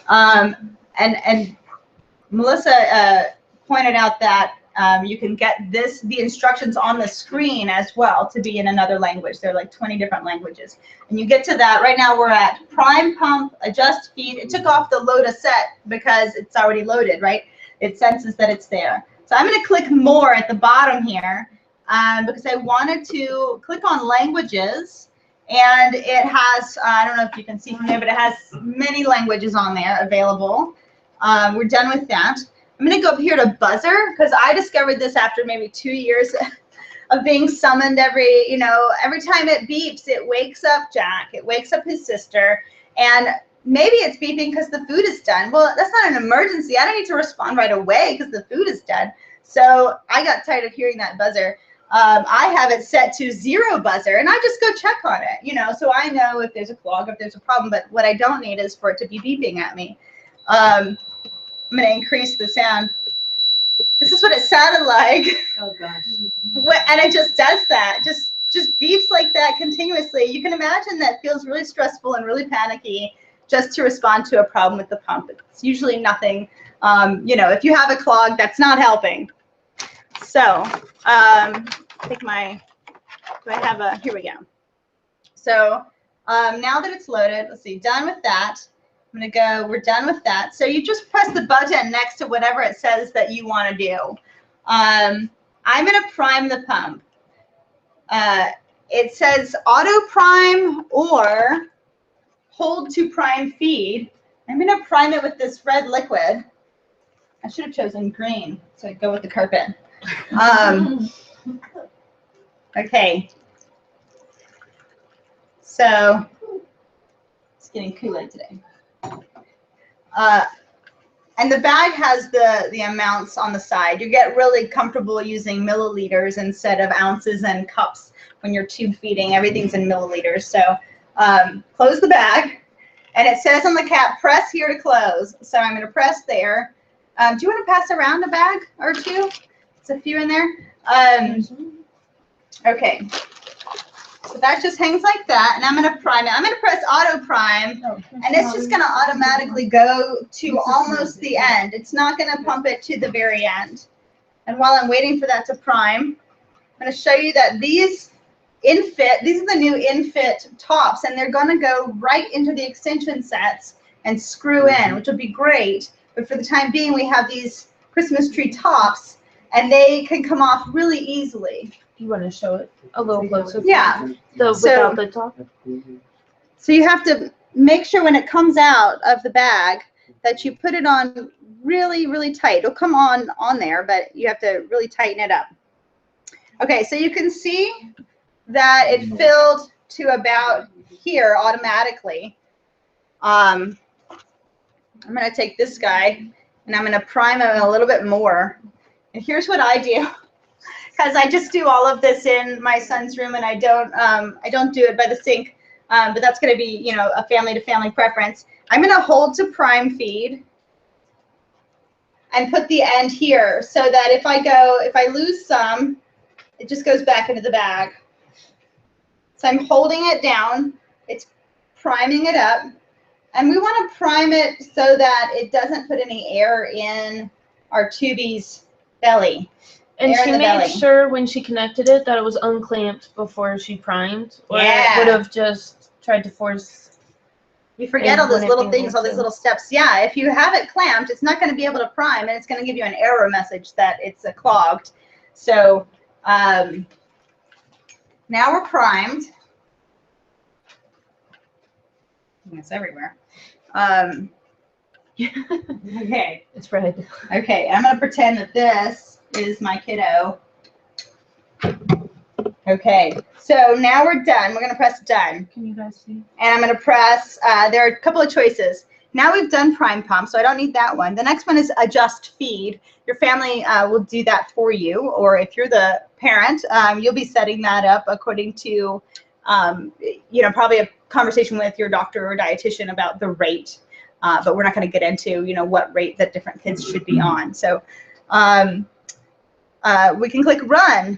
S3: And Melissa pointed out that you can get the instructions on the screen as well to be in another language. There are like 20 different languages. And you get to that. Right now we're at prime pump, adjust feed. It took off the load a set because it's already loaded, right? It senses that it's there. So I'm going to click more at the bottom here because I wanted to click on languages. And it has, I don't know if you can see from there, but it has many languages on there available. We're done with that. I'm going to go up here to buzzer because I discovered this after maybe 2 years of being summoned every time it beeps, it wakes up Jack. It wakes up his sister. And maybe it's beeping because the food is done. Well, that's not an emergency. I don't need to respond right away because the food is done. So I got tired of hearing that buzzer. I have it set to 0 buzzer, and I just go check on it, so I know if there's a clog, if there's a problem. But what I don't need is for it to be beeping at me. I'm going to increase the sound. This is what it sounded like.
S2: Oh, gosh.
S3: And it just does that. Just beeps like that continuously. You can imagine that feels really stressful and really panicky just to respond to a problem with the pump. It's usually nothing. If you have a clog, that's not helping. So I think here we go. So now that it's loaded, let's see, done with that. We're done with that. So you just press the button next to whatever it says that you want to do. I'm going to prime the pump. It says auto prime or hold to prime feed. I'm going to prime it with this red liquid. I should have chosen green, so I'd go with the carpet. Okay. So it's getting Kool-Aid today. And the bag has the amounts on the side. You get really comfortable using milliliters instead of ounces and cups when you're tube feeding. Everything's in milliliters. So close the bag. And it says on the cap, press here to close. So I'm going to press there. Do you want to pass around a bag or two? There's a few in there. Okay. So that just hangs like that, and I'm going to prime it. I'm going to press auto prime, and it's just going to automatically go to almost the end. It's not going to pump it to the very end. And while I'm waiting for that to prime, I'm going to show you that these InFit, these are the new InFit tops, and they're going to go right into the extension sets and screw in, which will be great. But for the time being, we have these Christmas tree tops, and they can come off really easily.
S1: You want to show it a little closer?
S3: Yeah.
S1: Without the top?
S3: So you have to make sure when it comes out of the bag that you put it on really, really tight. It'll come on there, but you have to really tighten it up. Okay, so you can see that it filled to about here automatically. I'm going to take this guy, and I'm going to prime him a little bit more. And here's what I do. Because I just do all of this in my son's room, and I don't do it by the sink, but that's going to be, you know, a family-to-family preference. I'm going to hold to prime feed and put the end here so that if I lose some, it just goes back into the bag. So I'm holding it down, it's priming it up, and we want to prime it so that it doesn't put any air in our tubie's belly.
S1: And
S3: Air
S1: she
S3: in the
S1: made
S3: belly.
S1: sure when she connected it that it was unclamped before she primed. Or
S3: Yeah.
S1: it would have just tried to force.
S3: You forget
S1: And
S3: all those
S1: wouldn't
S3: little
S1: be
S3: things,
S1: able
S3: all these
S1: to.
S3: little steps. Yeah, if you have it clamped, it's not going to be able to prime, and it's going to give you an error message that it's clogged. So now we're primed. It's everywhere. Okay.
S1: It's red.
S3: Okay, I'm going to pretend that this is my kiddo. Okay, so now we're done. We're going to press done.
S1: Can you guys see?
S3: And I'm going to press, there are a couple of choices. Now we've done prime pump, so I don't need that one. The next one is adjust feed. Your family will do that for you, or if you're the parent, you'll be setting that up according to, you know, probably a conversation with your doctor or dietitian about the rate. But we're not going to get into, you know, what rate that different kids should be on. So we can click run.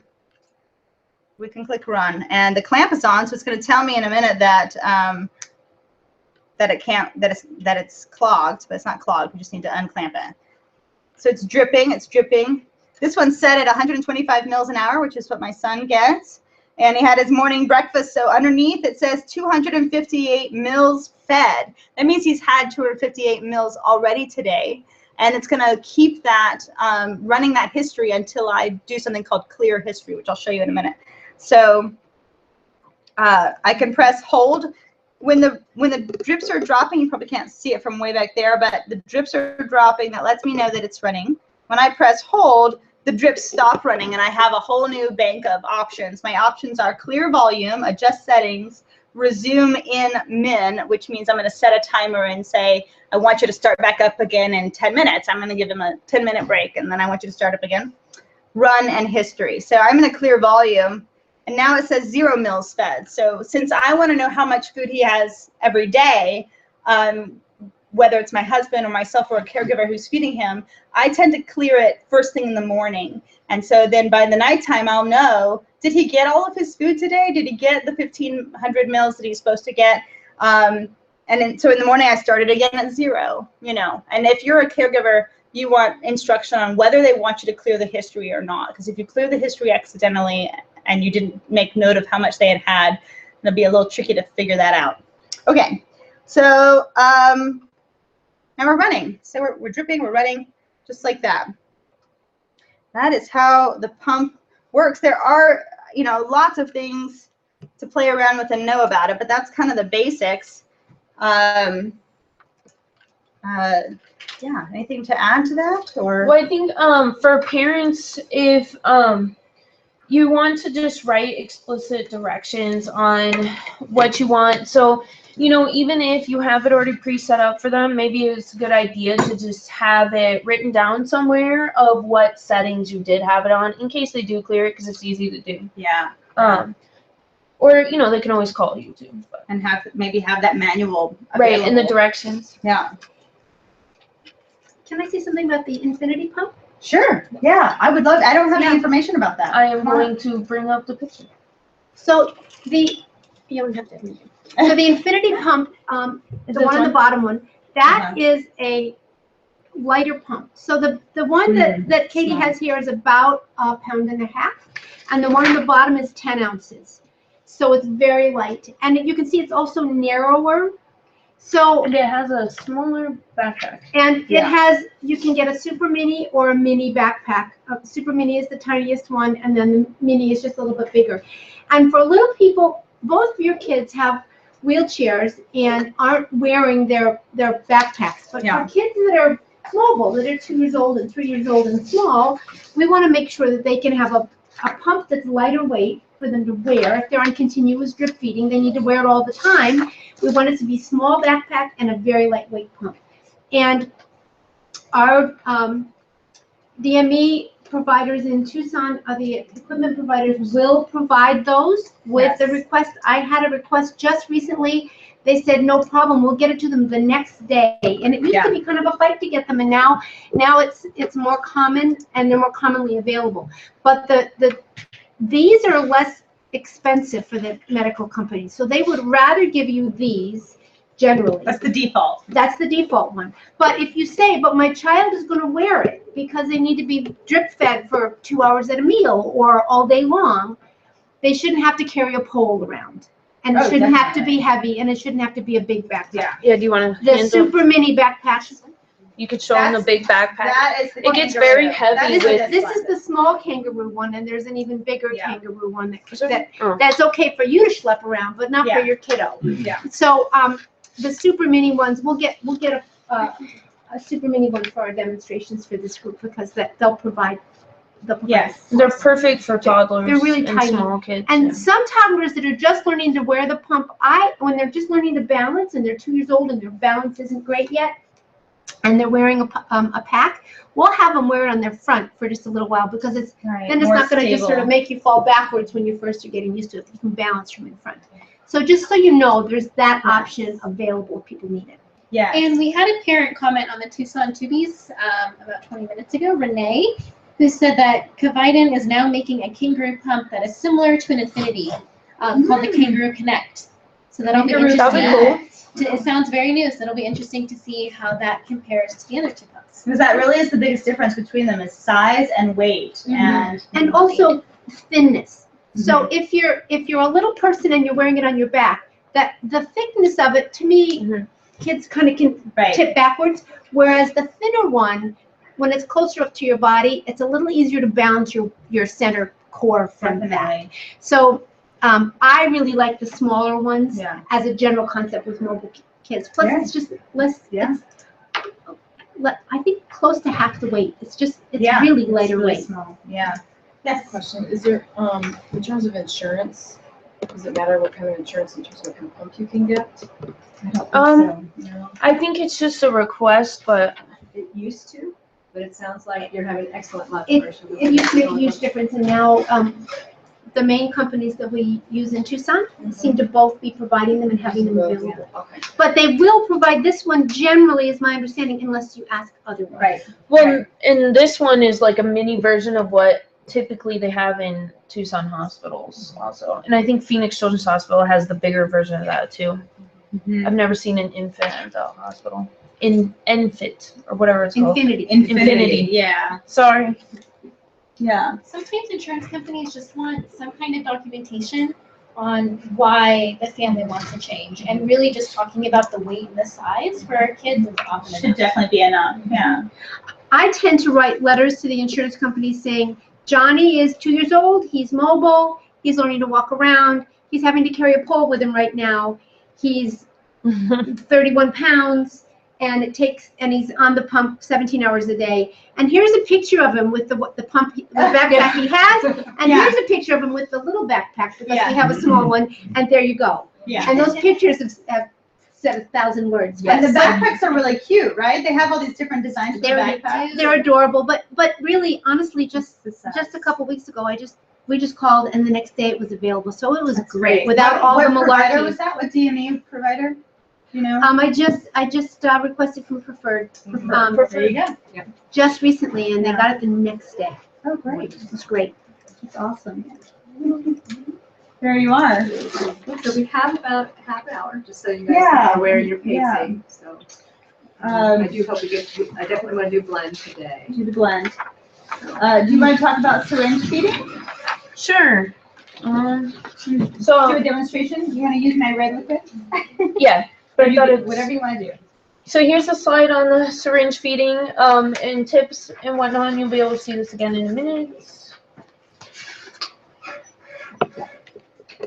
S3: We can click run, and the clamp is on, so it's going to tell me in a minute that that it's clogged, but it's not clogged. We just need to unclamp it. So it's dripping. It's dripping. This one's set at 125 mils an hour, which is what my son gets, and he had his morning breakfast. So underneath it says 258 mils fed. That means he's had 258 mils already today, and it's going to keep that running that history until I do something called clear history, which I'll show you in a minute. So I can press hold. When the drips are dropping, you probably can't see it from way back there, but the drips are dropping. That lets me know that it's running. When I press hold, the drips stop running, and I have a whole new bank of options. My options are clear volume, adjust settings, resume in min, which means I'm going to set a timer and say, I want you to start back up again in 10 minutes. I'm going to give them a 10-minute break, and then I want you to start up again. Run and history. So I'm going to clear volume. And now it says 0 mils fed. So since I want to know how much food he has every day, whether it's my husband or myself or a caregiver who's feeding him, I tend to clear it first thing in the morning. And so then by the nighttime, I'll know, did he get all of his food today? Did he get the 1,500 mils that he's supposed to get? And then, so in the morning, I started again at 0, you know. And if you're a caregiver, you want instruction on whether they want you to clear the history or not. Because if you clear the history accidentally and you didn't make note of how much they had, it'll be a little tricky to figure that out. Okay, so now we're running. So we're dripping, we're running, just like that. That is how the pump works. There are, you know, lots of things to play around with and know about it, but that's kind of the basics. Yeah, anything to add to that? Or
S1: Well, I think for parents, if you want to just write explicit directions on what you want. So, you know, even if you have it already pre-set up for them, maybe it's a good idea to just have it written down somewhere of what settings you did have it on in case they do clear it, because it's easy to do.
S3: yeah.
S1: Or, you know, they can always call you too. But.
S3: And maybe have that manual
S1: Right, in the
S3: available.
S1: directions.
S3: Yeah.
S4: can I say something about the infinity pump?
S3: Sure. Yeah, I would love. I don't have
S4: Yeah.
S3: any information about that.
S1: I am
S3: Come on.
S1: going to bring up the picture.
S4: So you don't have to. So the infinity pump, the
S1: This
S4: one on the
S1: one?
S4: bottom one, that
S3: Uh-huh.
S4: is a lighter pump. So the one that Katie has here is about 1.5 pounds, and the one on the bottom is 10 ounces. So it's very light, and you can see it's also narrower. So
S1: And it has a smaller backpack.
S4: and
S3: Yeah.
S4: it has, you can get a super mini or a mini backpack. Super mini is the tiniest one, and then the mini is just a little bit bigger. And for little people, both of your kids have wheelchairs and aren't wearing their backpacks. But
S3: Yeah.
S4: for kids that are mobile, that are 2 years old and 3 years old and small, we want to make sure that they can have a pump that's lighter weight for them to wear. If they're on continuous drip feeding, they need to wear it all the time. We want it to be small backpack and a very lightweight pump. And our DME providers in Tucson, the equipment providers will provide those with the
S3: Yes.
S4: request. I had a request just recently. They said, no problem, we'll get it to them the next day. And it used
S3: Yeah.
S4: to be kind of a fight to get them, and now it's more common and they're more commonly available. But these are less expensive for the medical companies, so they would rather give you these generally.
S3: That's the default.
S4: That's the default one. But if you say, but my child is going to wear it because they need to be drip fed for 2 hours at a meal or all day long, they shouldn't have to carry a pole around. And it
S3: Oh,
S4: shouldn't have to
S3: definitely.
S4: be heavy, and it shouldn't have to be a big backpack.
S3: Yeah.
S1: Yeah, do you want to
S4: The
S1: hand them?
S4: super mini backpacks.
S1: You could show them the big backpack.
S3: That is the
S1: It gets
S3: kangaroo.
S1: very
S3: That
S1: heavy
S3: is
S1: with-
S4: This is the small kangaroo one, and there's an even bigger
S3: Yeah.
S4: kangaroo one
S1: Is there?
S4: that that's okay for you to schlep around, but not
S3: Yeah.
S4: for your kiddo.
S3: Yeah.
S4: So the super mini ones, we'll get a super mini one for our demonstrations for this group because they'll provide the.
S3: Yes.
S1: They're perfect for toddlers
S4: They're really
S1: and
S4: tiny.
S1: small kids.
S4: And
S1: yeah.
S4: some toddlers that are just learning to wear the pump, when they're just learning to balance and they're 2 years old and their balance isn't great yet, and they're wearing a pack, we'll have them wear it on their front for just a little while because then it's
S3: More
S4: not going to just sort of
S3: stable.
S4: make you fall backwards when you first are getting used to it. You can balance from in front. So just so you know, there's that option available if people need it.
S3: Yes.
S5: And we had a parent comment on the Tucson Tubies about 20 minutes ago, Renee, who said that Kaviden is now making a kangaroo pump that is similar to an Infinity called the Kangaroo Connect. So that'll be
S3: Kangaroo
S5: interesting.
S1: That'd be
S5: It sounds very new, so it'll be interesting to see how that compares to the other two pumps.
S3: Because that really is the biggest difference between them is size and weight.
S5: Mhm.
S4: And also thinness. So if you're a little person and you're wearing it on your back, that the thickness of it, to me,
S1: Mhm.
S4: kids kind of can
S3: Right.
S4: tip backwards. Whereas the thinner one, when it's closer up to your body, it's a little easier to balance your center core from that.
S3: Definitely.
S4: So I really like the smaller ones
S3: Yeah.
S4: as a general concept with mobile kids. Plus,
S3: Yeah.
S4: it's just less.
S3: Yeah.
S4: I think close to half the weight. It's
S3: Yeah.
S4: really
S3: It's
S4: lighter
S3: really
S4: weight.
S3: small. Yeah.
S6: I have a question. Is there, in terms of insurance, does it matter what kind of insurance in terms of what kind of pump you can get?
S3: I don't think
S1: Um,
S3: so. No.
S1: I think it's just a request, but
S2: It used to, but it sounds like you're having excellent luck.
S4: It
S2: Marcia, with
S4: It used to make a
S2: the
S4: huge difference, and now the main companies that we use in Tucson seem to both be providing them and having them available.
S6: Okay.
S4: But they will provide this one generally, is my understanding, unless you ask otherwise.
S3: Right.
S1: well,
S3: Right.
S1: and this one is like a mini version of what typically they have in Tucson hospitals also. And I think Phoenix Children's Hospital has the bigger version of that too.
S3: Mhm.
S1: I've never seen an infant at the hospital. Infant or whatever it's called.
S4: Infinity.
S3: Infinity. Yeah.
S1: Sorry.
S3: Yeah.
S5: Sometimes insurance companies just want some kind of documentation on why the family wants to change, and really just talking about the weight and the size for our kids is often
S3: Should
S5: enough.
S3: definitely be enough. Yeah.
S4: I tend to write letters to the insurance companies saying, Johnny is 2 years old, he's mobile, he's learning to walk around, he's having to carry a pole with him right now, he's 31 pounds, and he's on the pump 17 hours a day. And here's a picture of him with the pump, the backpack he has, and
S3: Yeah.
S4: here's a picture of him with the little backpack because
S3: Yeah.
S4: we have a small one, and there you go.
S3: Yeah.
S4: And those pictures have said 1,000 words.
S3: And the
S4: But
S3: backpacks are really cute, right? They have all these different designs for the
S4: They're-
S3: backpacks.
S4: they're adorable, but really, honestly, just
S3: The size.
S4: a couple weeks ago, we just called, and the next day it was available, so it was
S3: That's
S4: great, without
S3: What-
S4: all the
S3: what provider
S4: malarkey.
S3: was that? What DME provider? You know?
S4: I just requested from Preferred,
S2: There you go. Yep.
S4: just recently, and they
S3: Yeah.
S4: got it the next day.
S3: Oh, great.
S4: It's great.
S3: That's awesome. There you are.
S2: So we have about half an hour, just so you guys
S3: Yeah,
S2: know where you're
S3: yeah.
S2: pacing, so. I
S3: Um,
S2: do hope we get, I definitely want to do blend today.
S3: do the blend. Do you want to talk about syringe feeding?
S1: Sure.
S3: Do
S1: So
S3: a demonstration? Do you want to use my red liquid?
S1: yeah, but I thought
S3: You-
S1: it's
S3: Whatever you want to do.
S1: So here's a slide on the syringe feeding, and tips and whatnot, and you'll be able to see this again in a minute.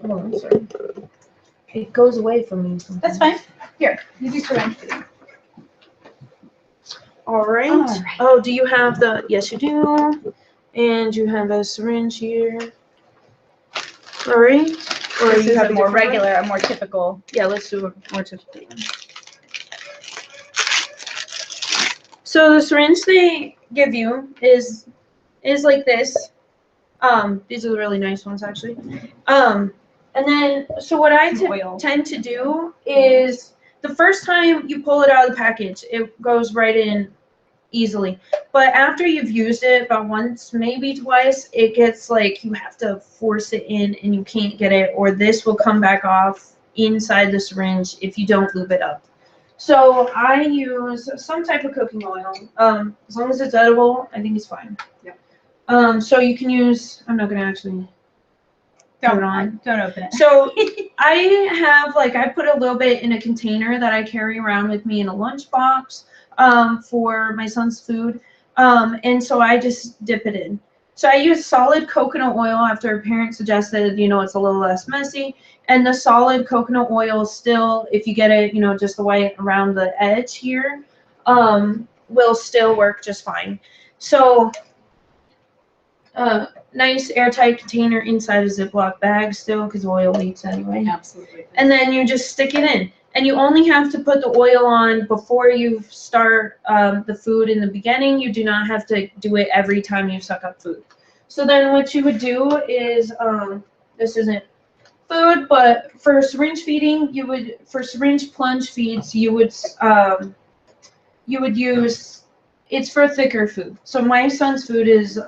S1: Oh, I'm sorry. It goes away from me sometimes.
S3: That's fine. Here, you do syringe feeding.
S1: All right.
S3: All right.
S1: Oh, do you have the, yes you do, and you have a syringe here. All right. Or
S3: This
S1: you
S3: is
S1: have
S3: a more
S1: different one?
S3: regular, a more typical.
S1: Yeah, let's do a more typical one. So the syringe they give you is like this. These are the really nice ones actually. And then so what I
S3: Some oil.
S1: tend to do is the first time you pull it out of the package, it goes right in easily. But after you've used it about once, maybe twice, it gets like you have to force it in and you can't get it, or this will come back off inside the syringe if you don't lube it up. So I use some type of cooking oil. As long as it's edible, I think it's fine.
S2: Yep.
S1: So you can use, I'm not gonna actually put it on.
S3: Don't open it.
S1: So I have I put a little bit in a container that I carry around with me in a lunchbox for my son's food. And so I just dip it in. So I use solid coconut oil after a parent suggested, it's a little less messy. And the solid coconut oil still, if you get it, just the white around the edge here, will still work just fine. So nice airtight container inside a Ziploc bag still, because oil leaks anyway.
S2: Absolutely.
S1: And then you just stick it in. And you only have to put the oil on before you start the food in the beginning. You do not have to do it every time you suck up food. So then what you would do is, this isn't food, but for syringe feeding, for syringe plunge feeds, you would use, it's for thicker food. So my son's food is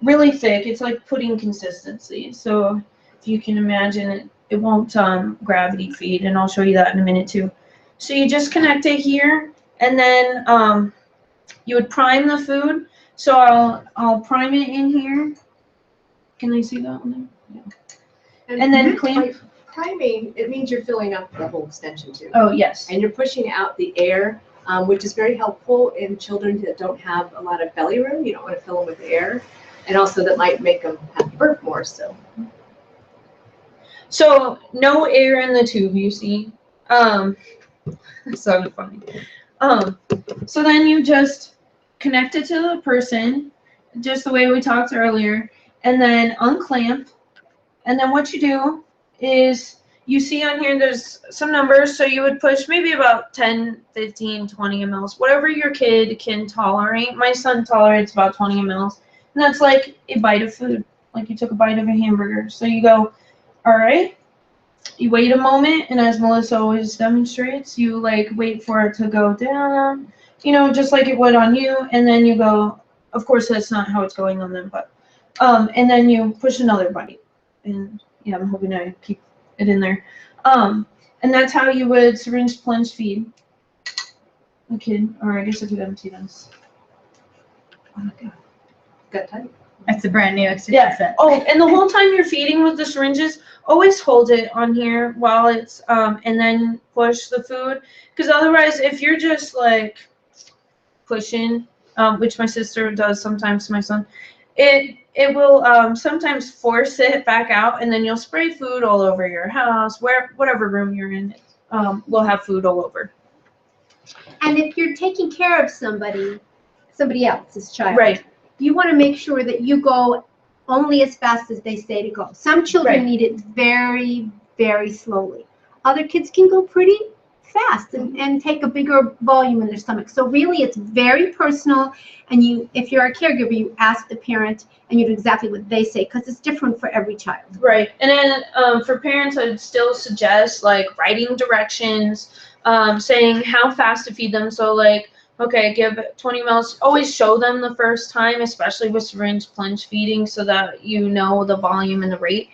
S1: really thick. It's like pudding consistency. So if you can imagine it, it won't gravity feed, and I'll show you that in a minute too. So you just connect it here, and then you would prime the food. So I'll prime it in here. Can I see that one there? Yeah. And then clamp.
S2: Priming, it means you're filling up the whole extension tube.
S1: Oh yes.
S2: And you're pushing out the air, which is very helpful in children that don't have a lot of belly room. You don't want to fill them with air. And also that might make them have to burp more, so.
S1: So no air in the tube, you see. So funny. So then you just connect it to the person, just the way we talked earlier, and then unclamp. And then what you do is, you see on here there's some numbers, so you would push maybe about 10, 15, 20 mLs, whatever your kid can tolerate. My son tolerates about 20 mLs, and that's like a bite of food, like you took a bite of a hamburger. So you go, all right, you wait a moment, and as Melissa always demonstrates, you wait for it to go down, just like it would on you, and then you go, of course that's not how it's going on them, but, and then you push another bite, and yeah, I'm hoping I keep it in there. And that's how you would syringe plunge feed a kid, or I guess I could empty this. Oh my God.
S2: Got tight.
S3: That's a brand new extension
S1: Yeah.
S3: set.
S1: Oh, and the whole time you're feeding with the syringes, always hold it on here while it's, and then push the food. Because otherwise, if you're just pushing, which my sister does sometimes to my son, it will sometimes force it back out, and then you'll spray food all over your house, whatever room you're in, will have food all over.
S4: And if you're taking care of somebody else's child,
S1: Right.
S4: you want to make sure that you go only as fast as they say to go. Some children
S1: Right.
S4: need it very, very slowly. Other kids can go pretty fast and take a bigger volume in their stomach. So really, it's very personal. And if you're a caregiver, you ask the parent and you do exactly what they say because it's different for every child.
S1: Right. And then for parents, I'd still suggest like writing directions, saying how fast to feed them. So like, okay, give 20 mils. Always show them the first time, especially with syringe plunge feeding, so that you know the volume and the rate.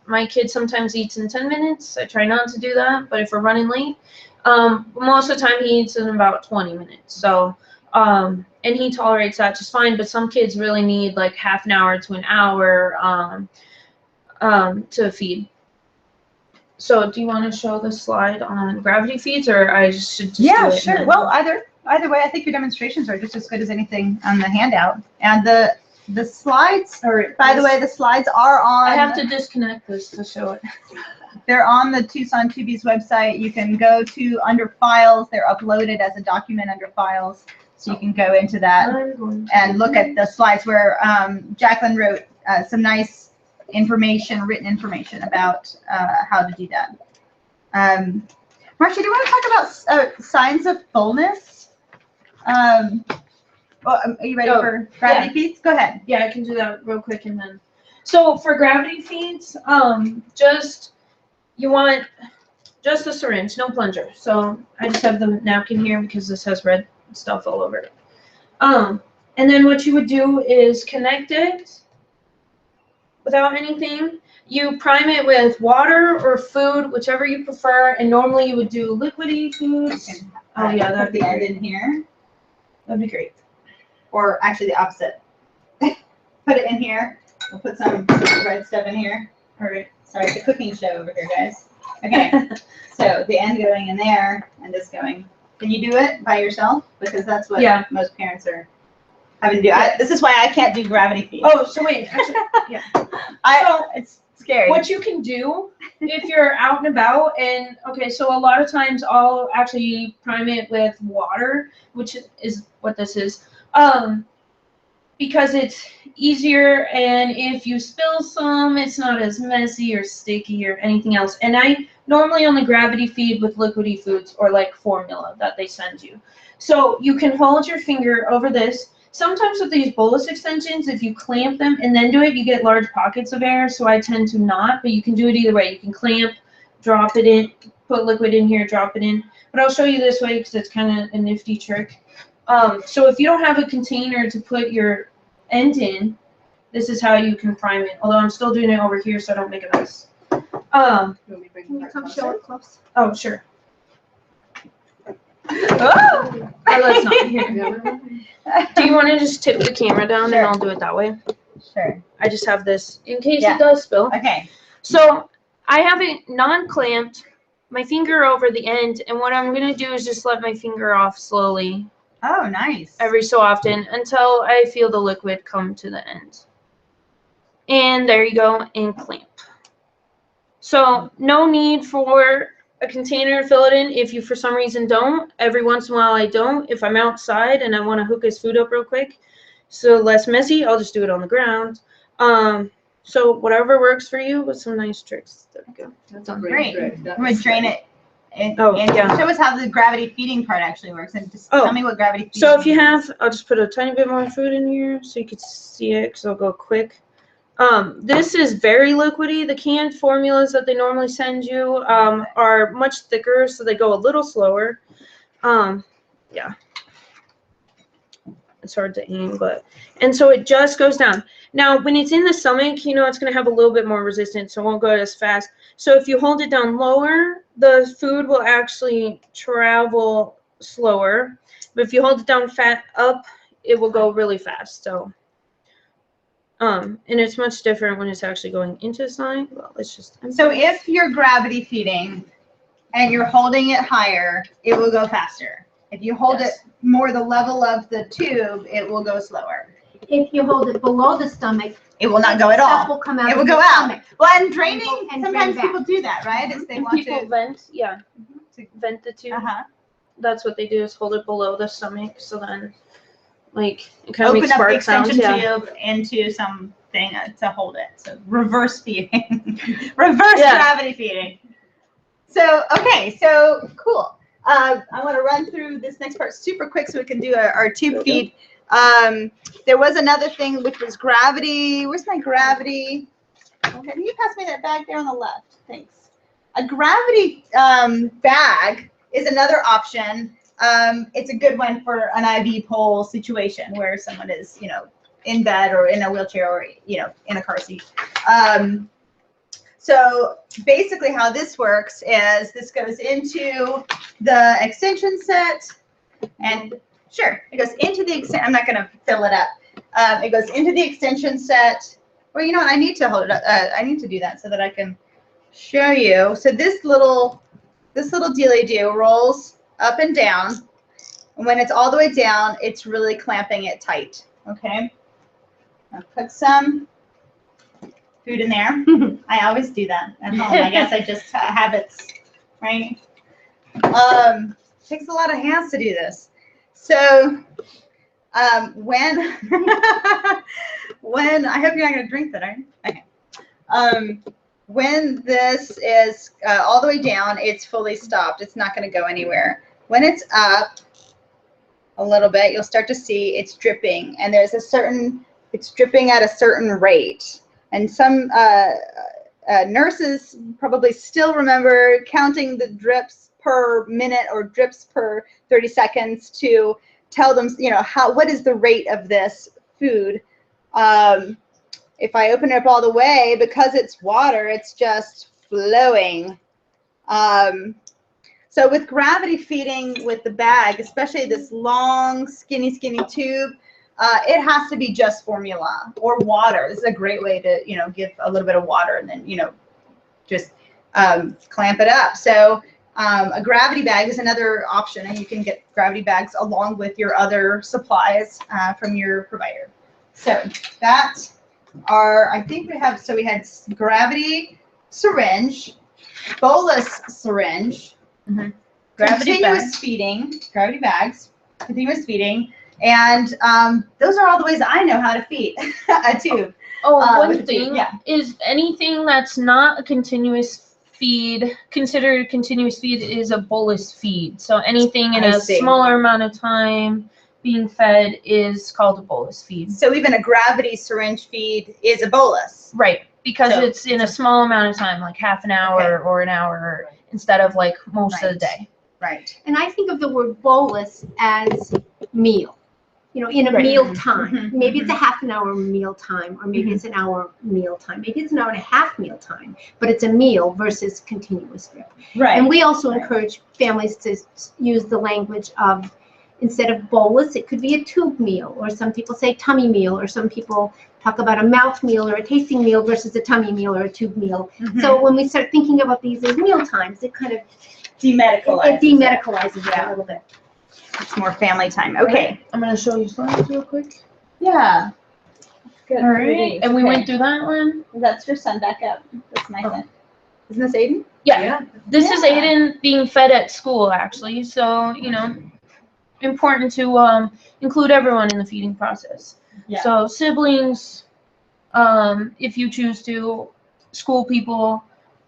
S1: My kid sometimes eats in 10 minutes. I try not to do that, but if we're running late, most of the time he eats in about 20 minutes. So, and he tolerates that just fine, but some kids really need like half an hour to an hour to feed. So do you want to show the slide on gravity feeds, or I should just do
S3: Yeah,
S1: it?
S3: sure. Well, either way, I think your demonstrations are just as good as anything on the handout. And the slides, by the way, the slides are on.
S1: I have to disconnect this to show it.
S3: They're on the Tucson Tubies website. You can go to under files. They're uploaded as a document under files. So you can go into that and look at the slides where Jacqueline wrote some nice information, written information about how to do that. Marcia, do you want to talk about signs of fullness? Are you ready for gravity feeds? Go ahead.
S1: Yeah, I can do that real quick and then. So for gravity feeds, you want just the syringe, no plunger. So I just have the napkin here because this has red stuff all over it. And then what you would do is connect it without anything. You prime it with water or food, whichever you prefer. And normally you would do liquidy foods. Oh yeah, that'd
S3: Put
S1: be
S3: the end
S1: great.
S3: in here,
S1: That'd be great.
S3: or actually the opposite. Put it in here. We'll put some red stuff in here.
S1: All right.
S3: Sorry, it's a cooking show over here, guys. Okay, so the end going in there and this going. Can you do it by yourself? Because that's what most parents are having to do. This is why I can't do gravity feeds.
S1: Oh, so wait. Actually, yeah.
S3: It's scary.
S1: What you can do if you're out and about, and okay, so a lot of times I'll actually prime it with water, which is what this is, because it's easier, and if you spill some, it's not as messy or sticky or anything else. And I normally only gravity feed with liquidy foods or like formula that they send you. So you can hold your finger over this. Sometimes with these bolus extensions, if you clamp them and then do it, you get large pockets of air, so I tend to not, but you can do it either way. You can clamp, drop it in, put liquid in here, drop it in. But I'll show you this way because it's kind of a nifty trick. So if you don't have a container to put your end in, this is how you can prime it. Although I'm still doing it over here so I don't make a mess.
S4: Can you come show it close?
S1: Oh, sure.
S3: Oh!
S1: Or let's not here. Do you want to just tip the camera down
S3: Sure.
S1: and I'll do it that way?
S3: Sure.
S1: I just have this in case
S3: Yeah.
S1: it does spill.
S3: Okay.
S1: So I have it non-clamped, my finger over the end, and what I'm going to do is just let my finger off slowly
S3: Oh, nice.
S1: every so often until I feel the liquid come to the end. And there you go, and clamp. So no need for a container to fill it in if you for some reason don't. Every once in a while I don't. If I'm outside and I want to hook his food up real quick, so less messy, I'll just do it on the ground. So whatever works for you with some nice tricks. There we go.
S3: That's great. I'm going to drain it. And
S1: yeah.
S3: show us how the gravity feeding part actually works. And just tell me what gravity feeding
S1: So if you
S3: is.
S1: have, I'll just put a tiny bit more food in here so you can see it because it'll go quick. This is very liquidy. The canned formulas that they normally send you are much thicker, so they go a little slower. Yeah. It's hard to aim, and so it just goes down. Now, when it's in the stomach, you know, it's going to have a little bit more resistance, so it won't go as fast. So if you hold it down lower, the food will actually travel slower. But if you hold it down up, it will go really fast. So, and it's much different when it's actually going into the stomach. Well, let's just.
S3: So if you're gravity feeding and you're holding it higher, it will go faster. If you hold it more the level of the tube, it will go slower.
S4: If you hold it below the stomach,
S3: It will not go at
S4: stuff
S3: all.
S4: will come out.
S3: It will
S4: of
S3: go
S4: your
S3: out.
S4: stomach.
S3: Well, and draining,
S4: And
S3: sometimes
S4: drain
S3: people do that, right? Is they
S1: And
S3: want
S1: people
S3: to.
S1: vent, to vent the tube.
S3: Uh-huh.
S1: That's what they do is hold it below the stomach, so then, like, it kind of
S3: Open
S1: makes
S3: up the
S1: spark sounds.
S3: extension
S1: Yeah.
S3: tube into something to hold it. So reverse feeding. Reverse
S1: Yeah.
S3: gravity feeding. So, okay, so cool. I want to run through this next part super quick so we can do our tube feed. There was another thing which was gravity. Where's my gravity? Okay, can you pass me that bag there on the left? Thanks. A gravity bag is another option. It's a good one for an IV pole situation where someone is, you know, in bed or in a wheelchair or, you know, in a car seat. So basically how this works is this goes into the extension set, and sure, it goes into the extension. I'm not going to fill it up. It goes into the extension set. Well, you know what? I need to hold it up. I need to do that so that I can show you. So this little dealy-do rolls up and down. And when it's all the way down, it's really clamping it tight. Okay. I'll put some food in there. I always do that at home. I guess I just habits, right? Takes a lot of hands to do this. So when I hope you're not going to drink that, are you? Okay. When this is all the way down, it's fully stopped. It's not going to go anywhere. When it's up a little bit, you'll start to see it's dripping, and there's a certain, it's dripping at a certain rate. And some nurses probably still remember counting the drips per minute or drips per 30 seconds to tell them, you know, what is the rate of this food. If I open it up all the way, because it's water, it's just flowing. So with gravity feeding with the bag, especially this long, skinny tube, it has to be just formula or water. This is a great way to, you know, give a little bit of water and then, you know, just clamp it up. So a gravity bag is another option, and you can get gravity bags along with your other supplies from your provider. So that are, I think we have, so we had gravity syringe, bolus syringe, continuous feeding, gravity bags, continuous feeding, and those are all the ways I know how to feed a tube.
S1: Oh, one thing
S3: yeah.
S1: is anything that's not a continuous feed, considered a continuous feed, is a bolus feed. So anything in a smaller amount of time being fed is called a bolus feed.
S3: So even a gravity syringe feed is a bolus.
S1: Right, because it's in a small amount of time, like half an hour or an hour, instead of like most of the day.
S3: Right.
S4: And I think of the word bolus as meal, you know, in a meal time. Maybe it's a half an hour meal time, or maybe it's an hour meal time. Maybe it's an hour and a half meal time, but it's a meal versus continuous drip.
S3: Right.
S4: And we also encourage families to use the language of, instead of bolus, it could be a tube meal, or some people say tummy meal, or some people talk about a mouth meal or a tasting meal versus a tummy meal or a tube meal. So when we start thinking about these as meal times, it kind of demedicalizes it a little bit.
S3: It's more family time. Okay.
S1: I'm going to show you slides real quick.
S3: Yeah. Good.
S1: All right. And we went through that one.
S3: That's your son back up. That's my son. Isn't this Aiden?
S1: Yeah. This is Aiden being fed at school, actually. So, you know, important to include everyone in the feeding process.
S3: Yeah.
S1: So siblings, if you choose to, school people,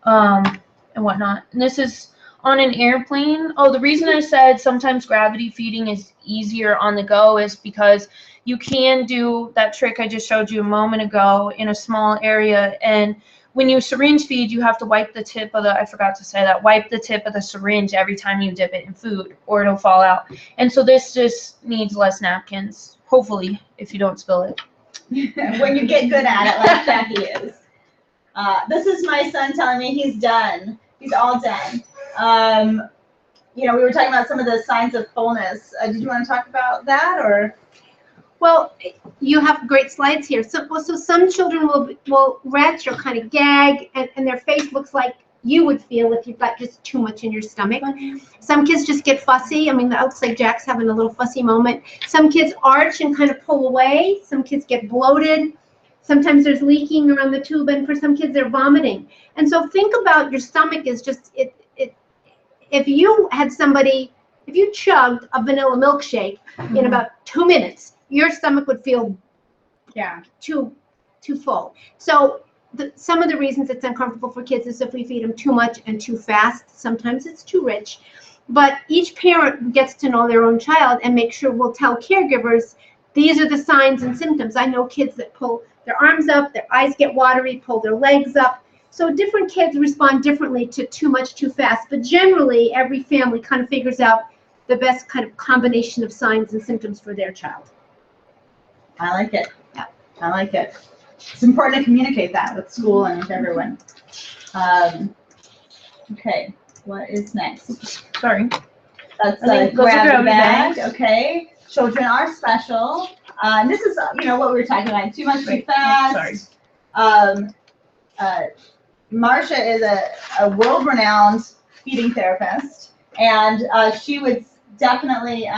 S1: and whatnot. And this is on an airplane. Oh, the reason I said sometimes gravity feeding is easier on the go is because you can do that trick I just showed you a moment ago in a small area. And when you syringe feed, you have to wipe the tip of the, I forgot to say that, wipe the tip of the syringe every time you dip it in food or it'll fall out. And so this just needs less napkins, hopefully, if you don't spill it.
S3: When you get good at it, like Jackie is. This is my son telling me he's done. He's all done. You know, we were talking about some of the signs of fullness. Did you want to talk about that, or?
S4: Well, you have great slides here. So some children will retch or kind of gag, and their face looks like you would feel if you've got just too much in your stomach. Some kids just get fussy. I mean, that looks like Jack's having a little fussy moment. Some kids arch and kind of pull away. Some kids get bloated. Sometimes there's leaking around the tube, and for some kids they're vomiting. And so think about your stomach as just if you had somebody, if you chugged a vanilla milkshake in about 2 minutes, your stomach would feel too full. So some of the reasons it's uncomfortable for kids is if we feed them too much and too fast. Sometimes it's too rich. But each parent gets to know their own child and make sure we'll tell caregivers, these are the signs and symptoms. I know kids that pull their arms up, their eyes get watery, pull their legs up. So different kids respond differently to too much, too fast. But generally, every family kind of figures out the best kind of combination of signs and symptoms for their child.
S3: I like it. Yeah, I like it. It's important to communicate that with school and with everyone. Okay, what is next?
S1: Sorry.
S3: That's
S1: I think those are
S3: grab the
S1: grabby
S3: bag.
S1: bags.
S3: Okay, children are special. And this is, what we were talking about. Too much, too
S1: Wait,
S3: fast. Marcia is a world-renowned feeding therapist, and she would definitely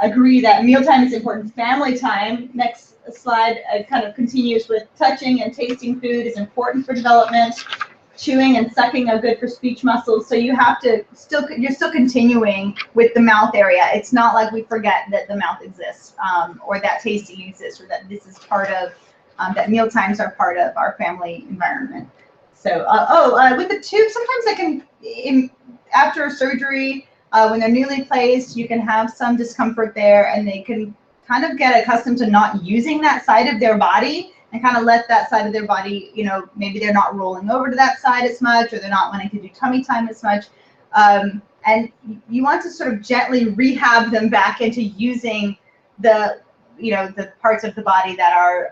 S3: agree that mealtime is important. Family time, next slide, kind of continues with touching and tasting food is important for development. Chewing and sucking are good for speech muscles. So you have to you're still continuing with the mouth area. It's not like we forget that the mouth exists, or that tasting exists, or that this is part of, that meal times are part of our family environment. So, with the tube, sometimes they can, after surgery, when they're newly placed, you can have some discomfort there, and they can kind of get accustomed to not using that side of their body, and kind of let that side of their body, maybe they're not rolling over to that side as much, or they're not wanting to do tummy time as much. And you want to sort of gently rehab them back into using the parts of the body that are,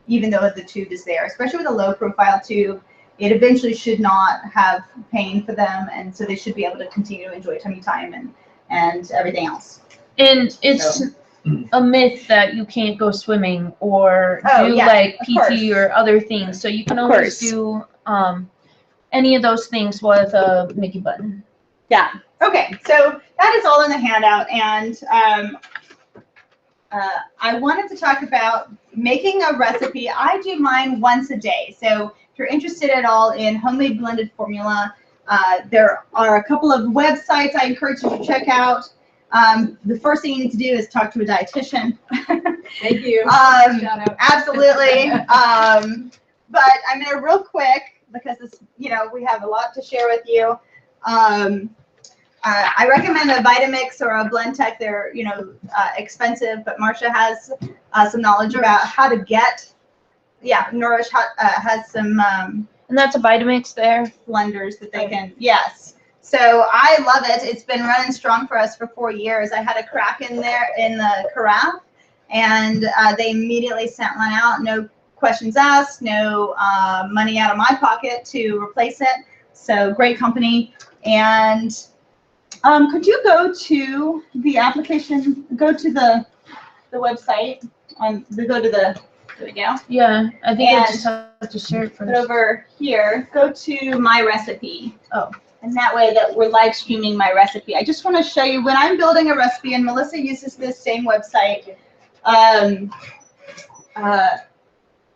S3: even though the tube is there, especially with a low profile tube, it eventually should not have pain for them, and so they should be able to continue to enjoy tummy time and everything else.
S1: And it's a myth that you can't go swimming or do
S3: yeah,
S1: like
S3: of
S1: PT
S3: course.
S1: or other things. So you can
S3: Of
S1: always
S3: course.
S1: do any of those things with a Mickey button.
S3: Yeah. Okay. So that is all in the handout, and I wanted to talk about making a recipe. I do mine once a day. So if you're interested at all in homemade blended formula, there are a couple of websites I encourage you to check out. The first thing you need to do is talk to a dietitian.
S2: Thank you. Shout out.
S3: Absolutely. But I'm gonna real quick, because this, we have a lot to share with you. I recommend a Vitamix or a Blendtec. They're, expensive, but Marcia has some knowledge about how to get. Yeah, Nourish has some
S1: And that's a Vitamix there.
S3: blenders that they can. Yes. So I love it. It's been running strong for us for 4 years. I had a crack in there in the carafe, and they immediately sent one out. No questions asked, no money out of my pocket to replace it. So great company. And could you go to the application, go to the website, there we go.
S1: Yeah, I think I
S3: And
S1: just have to share it
S3: But
S1: first.
S3: over here, go to my recipe.
S1: Oh.
S3: And that way that we're live streaming my recipe. I just want to show you when I'm building a recipe, and Melissa uses this same website,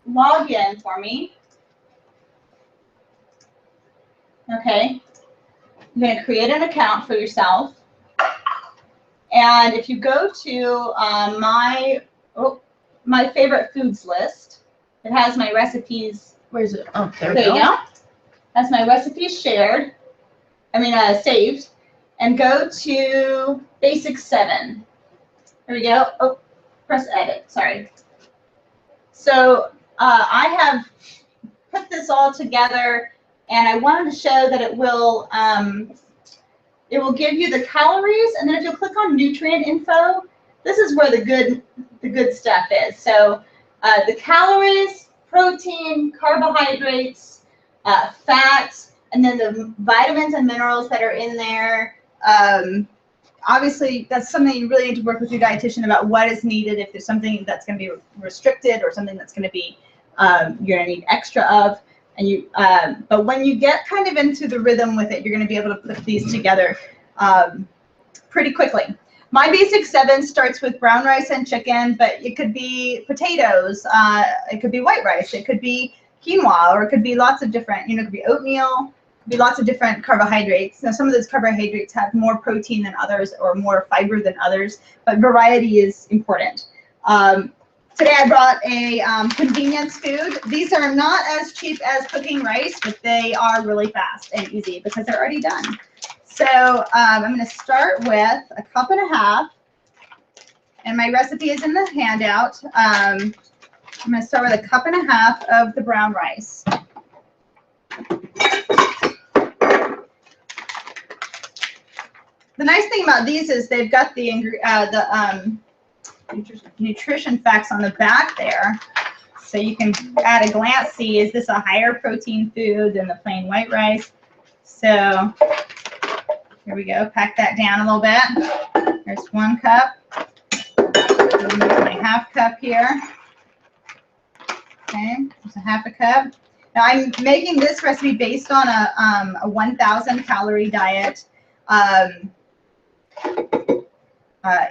S3: log in for me. Okay. You're going to create an account for yourself. And if you go to my favorite foods list, it has my recipes.
S1: Where is it? Oh, there
S3: There
S1: we
S3: you
S1: go.
S3: go. That's my recipes saved. And go to Basic 7. There we go. Oh, press edit. Sorry. So I have put this all together, and I wanted to show that it will give you the calories, and then if you click on nutrient info, this is where the good stuff is. So the calories, protein, carbohydrates, fats, and then the vitamins and minerals that are in there. Obviously, that's something you really need to work with your dietitian about, what is needed, if there's something that's going to be restricted or something that's going to be you're going to need extra of. And but when you get kind of into the rhythm with it, you're going to be able to put these together pretty quickly. My Basic 7 starts with brown rice and chicken, but it could be potatoes, it could be white rice, it could be quinoa, or it could be lots of different, it could be oatmeal, it could be lots of different carbohydrates. Now, some of those carbohydrates have more protein than others or more fiber than others, but variety is important. Today I brought a convenience food. These are not as cheap as cooking rice, but they are really fast and easy because they're already done. So I'm going to start with 1.5 cups, and my recipe is in the handout. I'm going to start with 1.5 cups of the brown rice. The nice thing about these is they've got the nutrition facts on the back there, so you can at a glance see, is this a higher protein food than the plain white rice? So here we go, pack that down a little bit. There's 1 cup. Use my 1/2 cup here. Okay, there's a 1/2 cup. Now I'm making this recipe based on a 1,000 calorie diet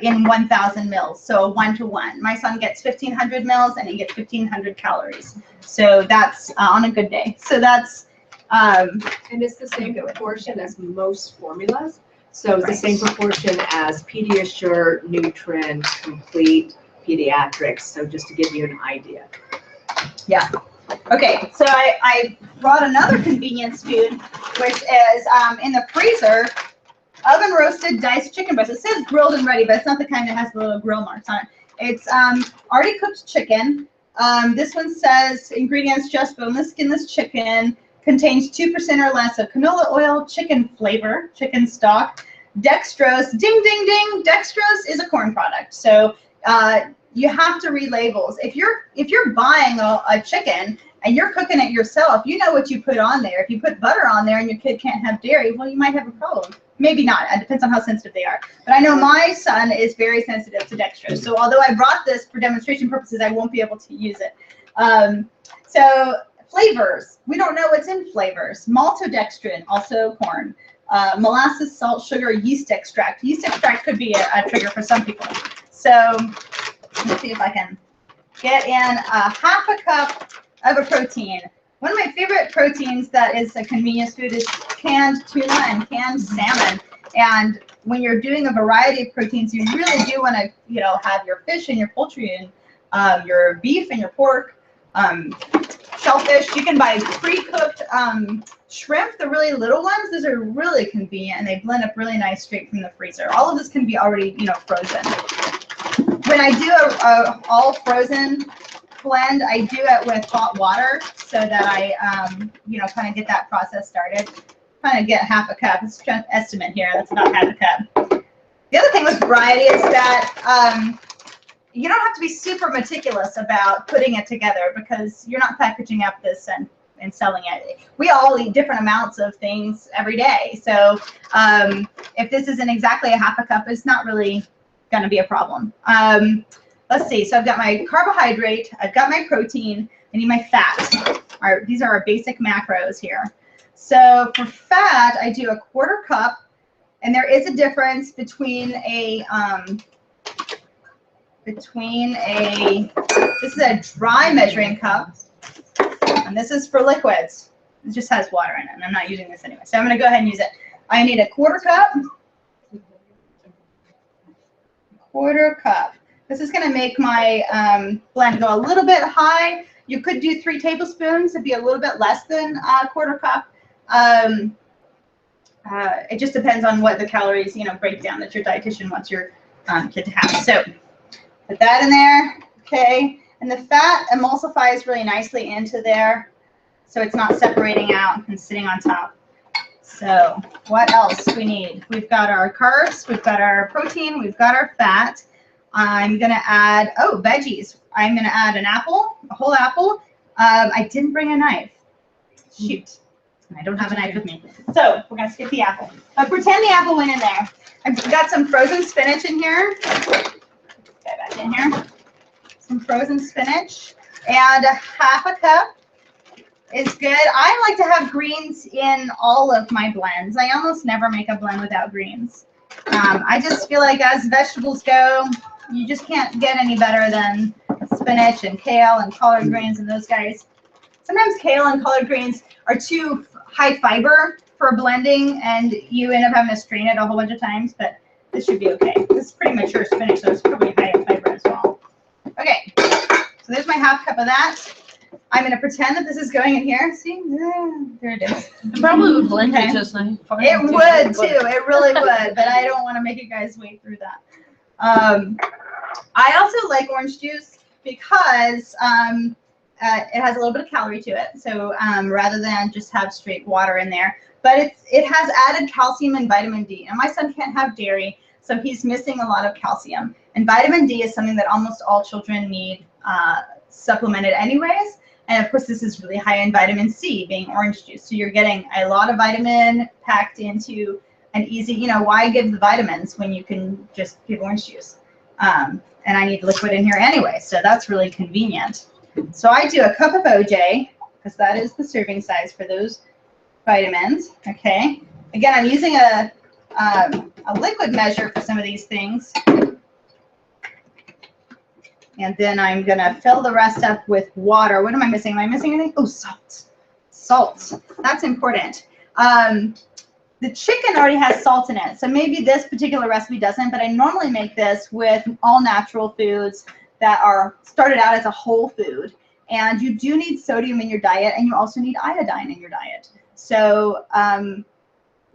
S3: in 1,000 mils, so a 1-to-1. My son gets 1,500 mils and he gets 1,500 calories. So that's on a good day. So that's
S2: And it's the same proportion as most formulas. So it's the same proportion as Pediasure, Nutrin, Complete, Pediatrics. So just to give you an idea.
S3: Yeah. Okay, so I brought another convenience food, which is in the freezer. Oven roasted diced chicken breast. It says grilled and ready, but it's not the kind that has the little grill marks on it. It's already cooked chicken. This one says ingredients: just boneless, skinless chicken. Contains 2% or less of canola oil, chicken flavor, chicken stock, dextrose. Ding, ding, ding. Dextrose is a corn product. So you have to read labels. If you're buying a chicken and you're cooking it yourself, you know what you put on there. If you put butter on there and your kid can't have dairy, well, you might have a problem. Maybe not. It depends on how sensitive they are. But I know my son is very sensitive to dextrose. So although I brought this for demonstration purposes, I won't be able to use it. So flavors. We don't know what's in flavors. Maltodextrin, also corn. Molasses, salt, sugar, yeast extract. Yeast extract could be a trigger for some people. So let's see if I can get in 1/2 cup of a protein. One of my favorite proteins that is a convenience food is canned tuna and canned salmon. And when you're doing a variety of proteins, you really do want to, have your fish and your poultry and your beef and your pork, shellfish. You can buy pre-cooked shrimp, the really little ones. Those are really convenient and they blend up really nice straight from the freezer. All of this can be already, frozen. When I do a all frozen blend, I do it with hot water so that I, kind of get that process started. Kind of get 1/2 cup. It's an estimate here. That's about 1/2 cup. The other thing with variety is that you don't have to be super meticulous about putting it together because you're not packaging up this and selling it. We all eat different amounts of things every day. So if this isn't exactly 1/2 cup, it's not really going to be a problem. Let's see. So I've got my carbohydrate. I've got my protein. I need my fat. These are our basic macros here. So for fat, I do 1/4 cup. And there is a difference between this is a dry measuring cup, and this is for liquids. It just has water in it, and I'm not using this anyway. So I'm going to go ahead and use it. I need 1/4 cup. 1/4 cup. This is going to make my blend go a little bit high. You could do 3 tablespoons. It'd be a little bit less than 1/4 cup. It just depends on what the calories, breakdown that your dietitian wants your kid to have. So put that in there, okay? And the fat emulsifies really nicely into there, so it's not separating out and sitting on top. So what else we need? We've got our carbs, we've got our protein, we've got our fat. I'm gonna add, veggies. I'm gonna add an apple, a whole apple. I didn't bring a knife. Shoot. I don't have a knife with me. So we're gonna skip the apple. But pretend the apple went in there. I've got some frozen spinach in here. Get back in here. Some frozen spinach. And 1/2 cup is good. I like to have greens in all of my blends. I almost never make a blend without greens. I just feel like as vegetables go, you just can't get any better than spinach and kale and collard greens and those guys. Sometimes kale and collard greens are too high fiber for blending, and you end up having to strain it a whole bunch of times, but this should be okay. This is pretty mature spinach, so it's probably high in fiber as well. Okay, there's my half cup of that. I'm gonna pretend that this is going in here. See, there it is.
S1: It probably would blend
S3: Okay.
S1: it just nice.
S3: It would too. It really would, but I don't want to make you guys wait through that. I also like orange juice because it has a little bit of calorie to it. So rather than just have straight water in there, but it has added calcium and vitamin D. And my son can't have dairy, so he's missing a lot of calcium. And vitamin D is something that almost all children need supplemented anyways. And of course, this is really high in vitamin C, being orange juice. So you're getting a lot of vitamin packed into an easy, why give the vitamins when you can just give orange juice? And I need liquid in here anyway, so that's really convenient. So I do a cup of OJ, because that is the serving size for those vitamins, okay? Again, I'm using a liquid measure for some of these things. And then I'm gonna fill the rest up with water. What am I missing? Am I missing anything? Oh, salt. Salt, that's important. The chicken already has salt in it, so maybe this particular recipe doesn't, but I normally make this with all natural foods that are started out as a whole food. And you do need sodium in your diet, and you also need iodine in your diet. So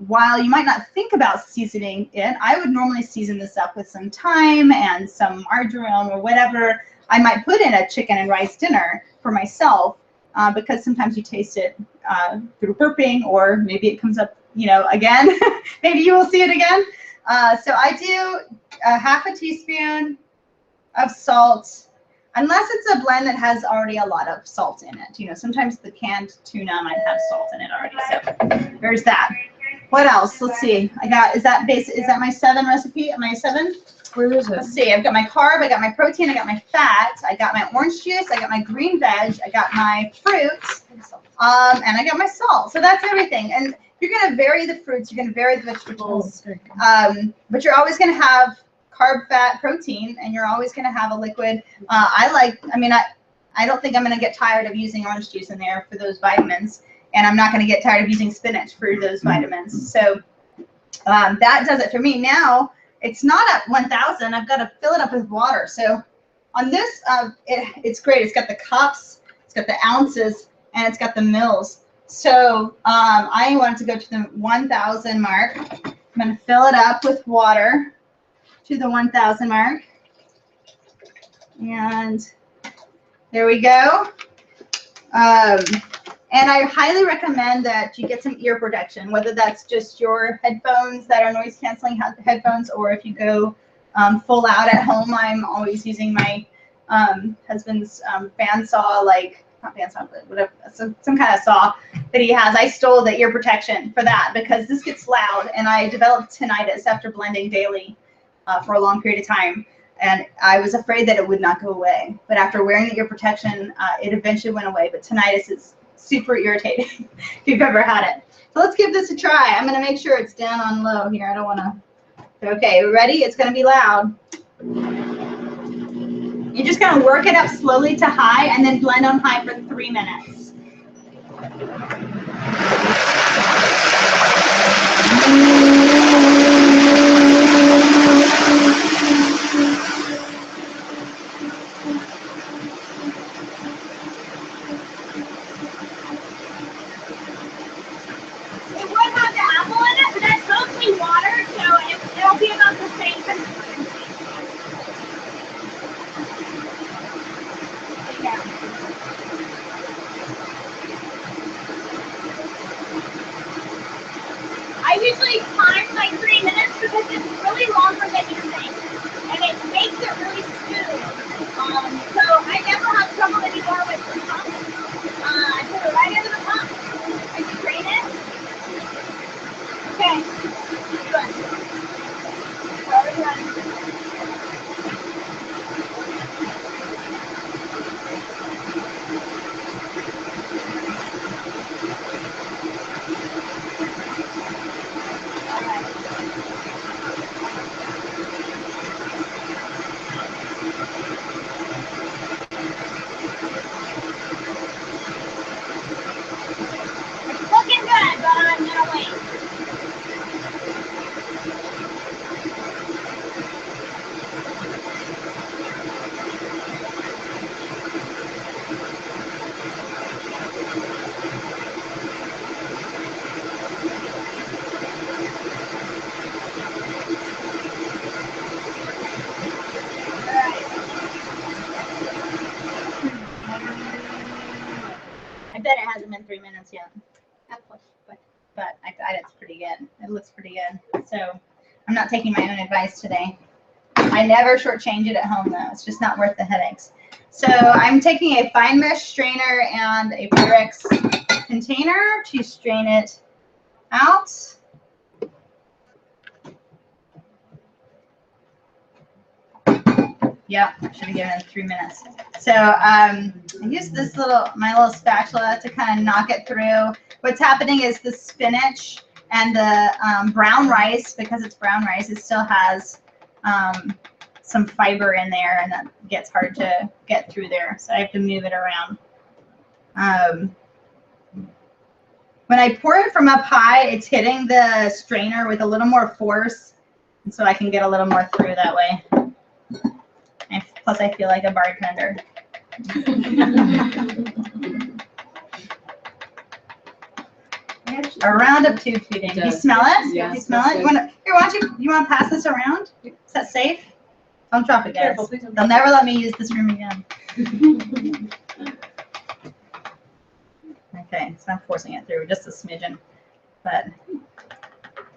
S3: while you might not think about seasoning it, I would normally season this up with some thyme and some marjoram or whatever I might put in a chicken and rice dinner for myself, because sometimes you taste it through burping, or maybe it comes up, again. Maybe you will see it again. So I do half a teaspoon of salt, unless it's a blend that has already a lot of salt in it. Sometimes the canned tuna might have salt in it already. So there's that. What else? Let's see. Is that my 7 recipe? Am I 7?
S1: Where is it?
S3: Let's see. I've got my carb, I got my protein, I got my fat, I got my orange juice, I got my green veg, I got my fruits, and I got my salt. So that's everything. And you're going to vary the fruits, you're going to vary the vegetables, but you're always going to have carb, fat, protein, and you're always going to have a liquid. I don't think I'm going to get tired of using orange juice in there for those vitamins, and I'm not going to get tired of using spinach for those vitamins. So that does it for me. Now, it's not at 1,000. I've got to fill it up with water. So on this, it's great. It's got the cups, it's got the ounces, and it's got the mils. So I wanted to go to the 1,000 mark. I'm going to fill it up with water to the 1,000 mark. And there we go. And I highly recommend that you get some ear protection, whether that's just your headphones that are noise canceling headphones, or if you go full out at home. I'm always using my husband's bandsaw, not bandsaw, but whatever, some kind of saw that he has. I stole the ear protection for that because this gets loud, and I developed tinnitus after blending daily for a long period of time. And I was afraid that it would not go away. But after wearing the ear protection, it eventually went away. But tinnitus is super irritating if you've ever had it. So let's give this a try. I'm going to make sure it's down on low here. I don't want to. Okay, ready? It's going to be loud. You're just going to work it up slowly to high and then blend on high for 3 minutes. It would have the apple in it, but that's mostly water, so it'll be about the same consistency. I usually time like 3 minutes because it's really longer than you think, and it makes it really smooth. So I never have trouble anymore with the pump. I put it right into the pump. I strain it. Okay, good. Already done. It looks pretty good. So I'm not taking my own advice today. I never shortchange it at home though. It's just not worth the headaches. So I'm taking a fine mesh strainer and a Pyrex container to strain it out. Yep, I should have given it 3 minutes. So I use this my little spatula to kind of knock it through. What's happening is the spinach and the brown rice, because it's brown rice, it still has some fiber in there, and that gets hard to get through there. So I have to move it around. When I pour it from up high, it's hitting the strainer with a little more force, and so I can get a little more through that way. And plus, I feel like a bartender. A round of tube feeding. Do you smell it?
S6: Yeah,
S3: You smell it? You want to pass this around? Is that safe? Don't drop it, guys.
S6: Careful, please don't
S3: They'll
S6: drop
S3: never let me use this room again. Okay, so I'm forcing it through just a smidgen, but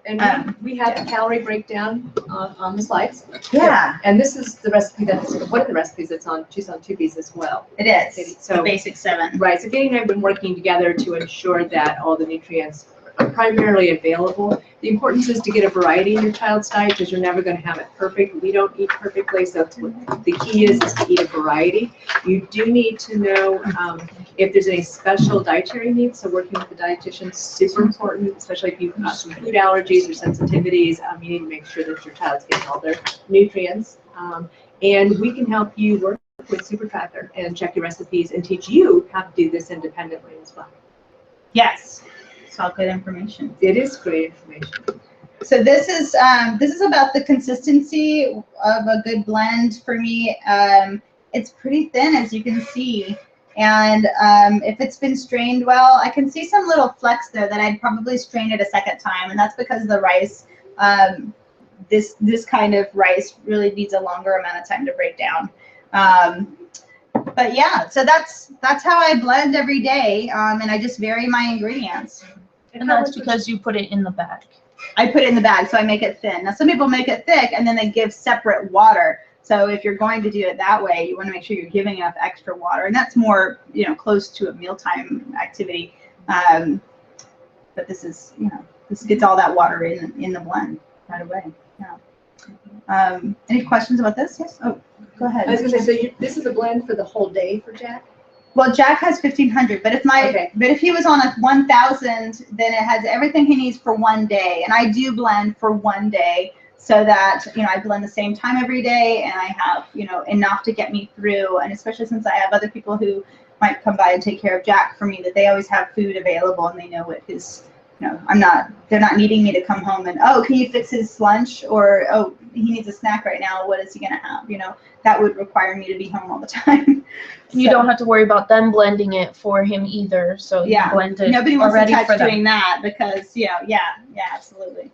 S2: And we have a calorie breakdown on the slides.
S3: yeah,
S2: And this is the recipe that's, one of the recipes that's on Tucson Tubies as well.
S3: it is.
S2: So-
S3: The basic 7.
S2: Right, so Katie and I have been working together to ensure that all the nutrients are primarily available. The importance is to get a variety in your child's diet, because you're never going to have it perfect. We don't eat perfectly, so the key is to eat a variety. You do need to know if there's any special dietary needs, so working with the dietitian is super important, especially if you've got some food allergies or sensitivities. You need to make sure that your child's getting all their nutrients. And we can help you work with Super Tracker and check your recipes and teach you how to do this independently as well.
S3: Yes, it's all good information.
S2: It is great information.
S3: So this is about the consistency of a good blend for me. It's pretty thin, as you can see, and if it's been strained well, I can see some little flecks there that I'd probably strain it a second time, and that's because the rice, this kind of rice really needs a longer amount of time to break down. But yeah, so that's how I blend every day, and I just vary my ingredients.
S1: And that's because you put it in the bag.
S3: I put it in the bag, so I make it thin. Now, some people make it thick, and then they give separate water. So if you're going to do it that way, you want to make sure you're giving enough extra water, and that's more, close to a mealtime activity. But this is, this gets all that water in the blend right away. Yeah. Any questions about this? Yes. Oh, go ahead.
S2: I was going to say, so this is a blend for the whole day for Jack?
S3: Well, Jack has 1,500, but if he was on a 1,000, then it has everything he needs for one day. And I do blend for one day, so that I blend the same time every day, and I have enough to get me through. And especially since I have other people who might come by and take care of Jack for me, that they always have food available and they know what his. They're not needing me to come home and, oh, can you fix his lunch? Or, oh, he needs a snack right now. What is he going to have? That would require me to be home all the time.
S1: You don't have to worry about them blending it for him either. So you blend it
S3: Nobody wants
S1: already
S3: to touch
S1: for them.
S3: doing that, because, yeah, absolutely.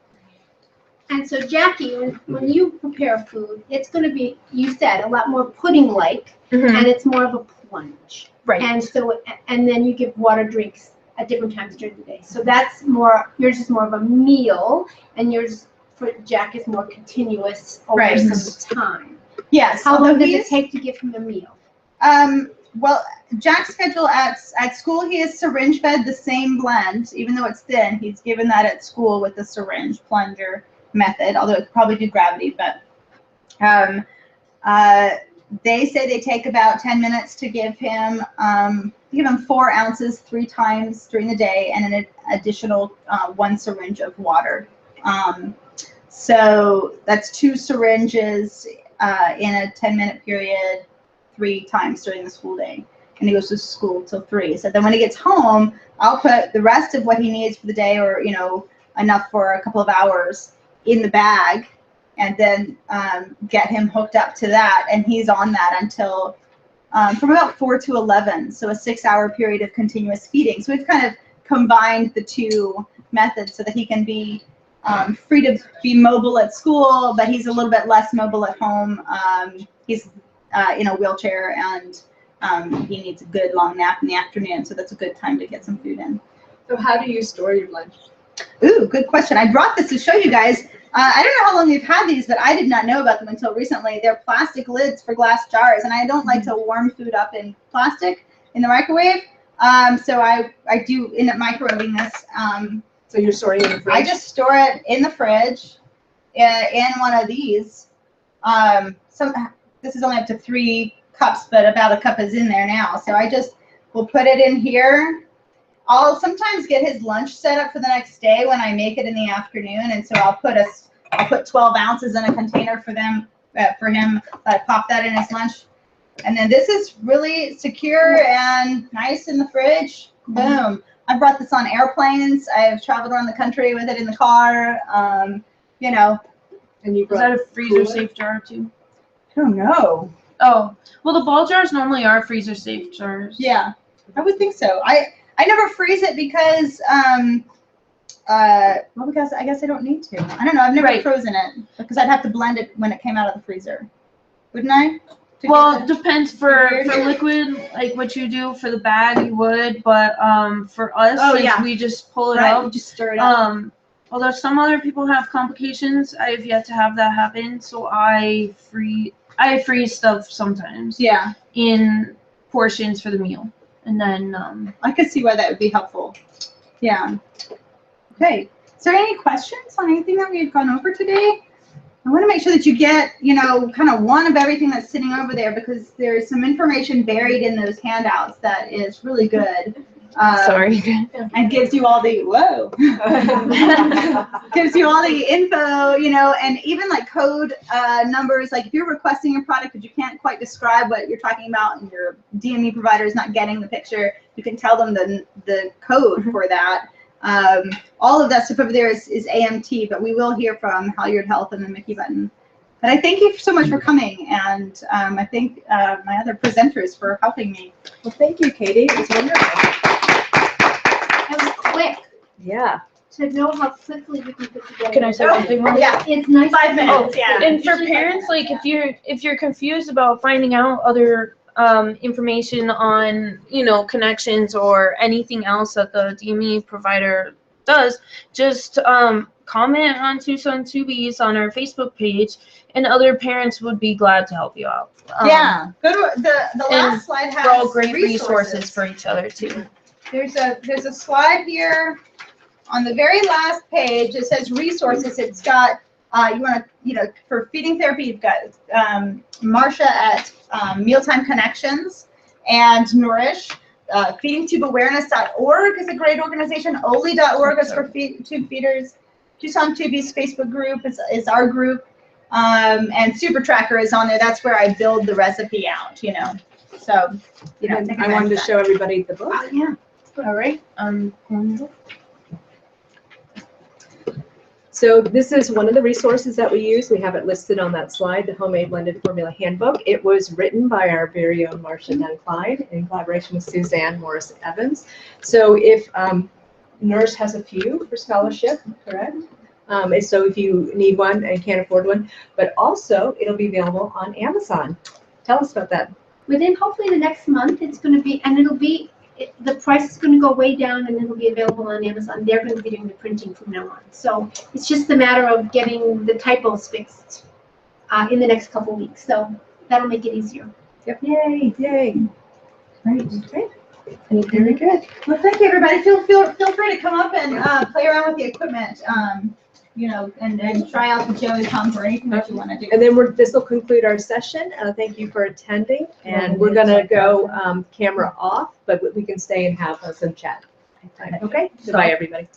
S4: And so Jackie, when you prepare food, it's going to be, you said, a lot more pudding-like,
S1: Mhm.
S4: and it's more of a plunge.
S1: Right.
S4: And so, and then you give water drinks at different times during the day. So that's more, yours is more of a meal, and yours for Jack is more continuous over
S3: Right.
S4: some time.
S3: Yes.
S4: How long
S3: although
S4: does
S3: he's-
S4: it take to give him a meal?
S3: Well, Jack's schedule at school, he is syringe fed the same blend, even though it's thin. He's given that at school with the syringe plunger method, although it could probably do gravity. But they say they take about 10 minutes to give him 4 ounces 3 times during the day, and an additional 1 syringe of water. So that's 2 syringes in a 10-minute period, 3 times during the school day. And he goes to school till 3. So then when he gets home, I'll put the rest of what he needs for the day, or enough for a couple of hours, in the bag, and then get him hooked up to that, and he's on that until from about 4 to 11, so a 6-hour period of continuous feeding. So we've kind of combined the 2 methods so that he can be free to be mobile at school, but he's a little bit less mobile at home. He's in a wheelchair, and he needs a good long nap in the afternoon, so that's a good time to get some food in.
S2: So how do you store your lunch?
S3: Ooh, good question. I brought this to show you guys. I don't know how long you've had these, but I did not know about them until recently. They're plastic lids for glass jars, and I don't like to warm food up in plastic in the microwave. So I do end up microwaving this.
S2: So you're storing it in the fridge?
S3: I just store it in the fridge in one of these. This is only up to 3 cups, but about a cup is in there now. So I just will put it in here. I'll sometimes get his lunch set up for the next day when I make it in the afternoon, and so I'll put 12 ounces in a container for him. I pop that in his lunch, and then this is really secure and nice in the fridge. Boom! I brought this on airplanes. I've traveled around the country with it in the car. You know.
S2: And you
S1: Is that a freezer safe jar too?
S3: I don't know.
S1: Oh, well, the ball jars normally are freezer safe jars.
S3: Yeah, I would think so. I never freeze it because because I guess I don't need to. I don't know. I've never frozen it because I'd have to blend it when it came out of the freezer, wouldn't I?
S1: Well, it depends for liquid, like what you do for the bag, you would, but for us, we just pull it
S3: You
S1: up.
S3: just stir it up.
S1: Although some other people have complications, I have yet to have that happen, so I freeze stuff sometimes.
S3: Yeah,
S1: In portions for the meal, and then
S3: I could see why that would be helpful. Yeah. Okay. Is there any questions on anything that we've gone over today? I want to make sure that you get, kind of one of everything that's sitting over there, because there's some information buried in those handouts that is really good.
S1: Sorry.
S3: And gives you all the, gives you all the info, and even like code numbers. Like if you're requesting a product but you can't quite describe what you're talking about and your DME provider is not getting the picture, you can tell them the code for that. All of that stuff over there is AMT, but we will hear from Halyard Health and the Mickey Button. But I thank you so much for coming, and I thank my other presenters for helping me.
S2: Well, thank you, Katie. It was wonderful.
S4: That was quick.
S2: Yeah.
S4: To know how quickly we can put together.
S1: Can I say something more?
S3: Yeah,
S4: It's nice.
S3: 5 minutes. Yeah.
S1: And for parents, like if you're confused about finding out other information on connections or anything else that the DME provider does, just comment on Tucson Tubies on our Facebook page, and other parents would be glad to help you out.
S3: Yeah. Go to the last slide has
S1: We're all great resources for each other too.
S3: There's a slide here on the very last page. It says resources. It's got you want to for feeding therapy, you've got Marcia at Mealtime Connections and Nourish. Feedingtubeawareness.org is a great organization. Oli.org is for tube feeders. Tucson Tubies Facebook group is our group. And Super Tracker is on there. That's where I build the recipe out, So,
S2: I wanted to show everybody the book.
S3: Oh, yeah.
S1: All right.
S2: So this is one of the resources that we use. We have it listed on that slide, the Homemade Blended Formula Handbook. It was written by our very own Marcia Dunn Clyde in collaboration with Suzanne Morris Evans. So if Nourish has a few for scholarship, correct? So if you need one and can't afford one, but also it'll be available on Amazon. Tell us about that.
S4: Within hopefully the next month, it's going to be, and the price is going to go way down, and it'll be available on Amazon. They're going to be doing the printing from now on. So it's just a matter of getting the typos fixed in the next couple weeks. So that'll make it easier.
S2: Yep. Yay, yay. Great. Okay. Very good.
S3: Well, thank you, everybody. Feel free to come up and play around with the equipment, and try out the jelly pump or anything that you want to do.
S2: And then this will conclude our session. Thank you for attending. And we're going to go camera off, but we can stay and have some chat. Okay? Goodbye, everybody.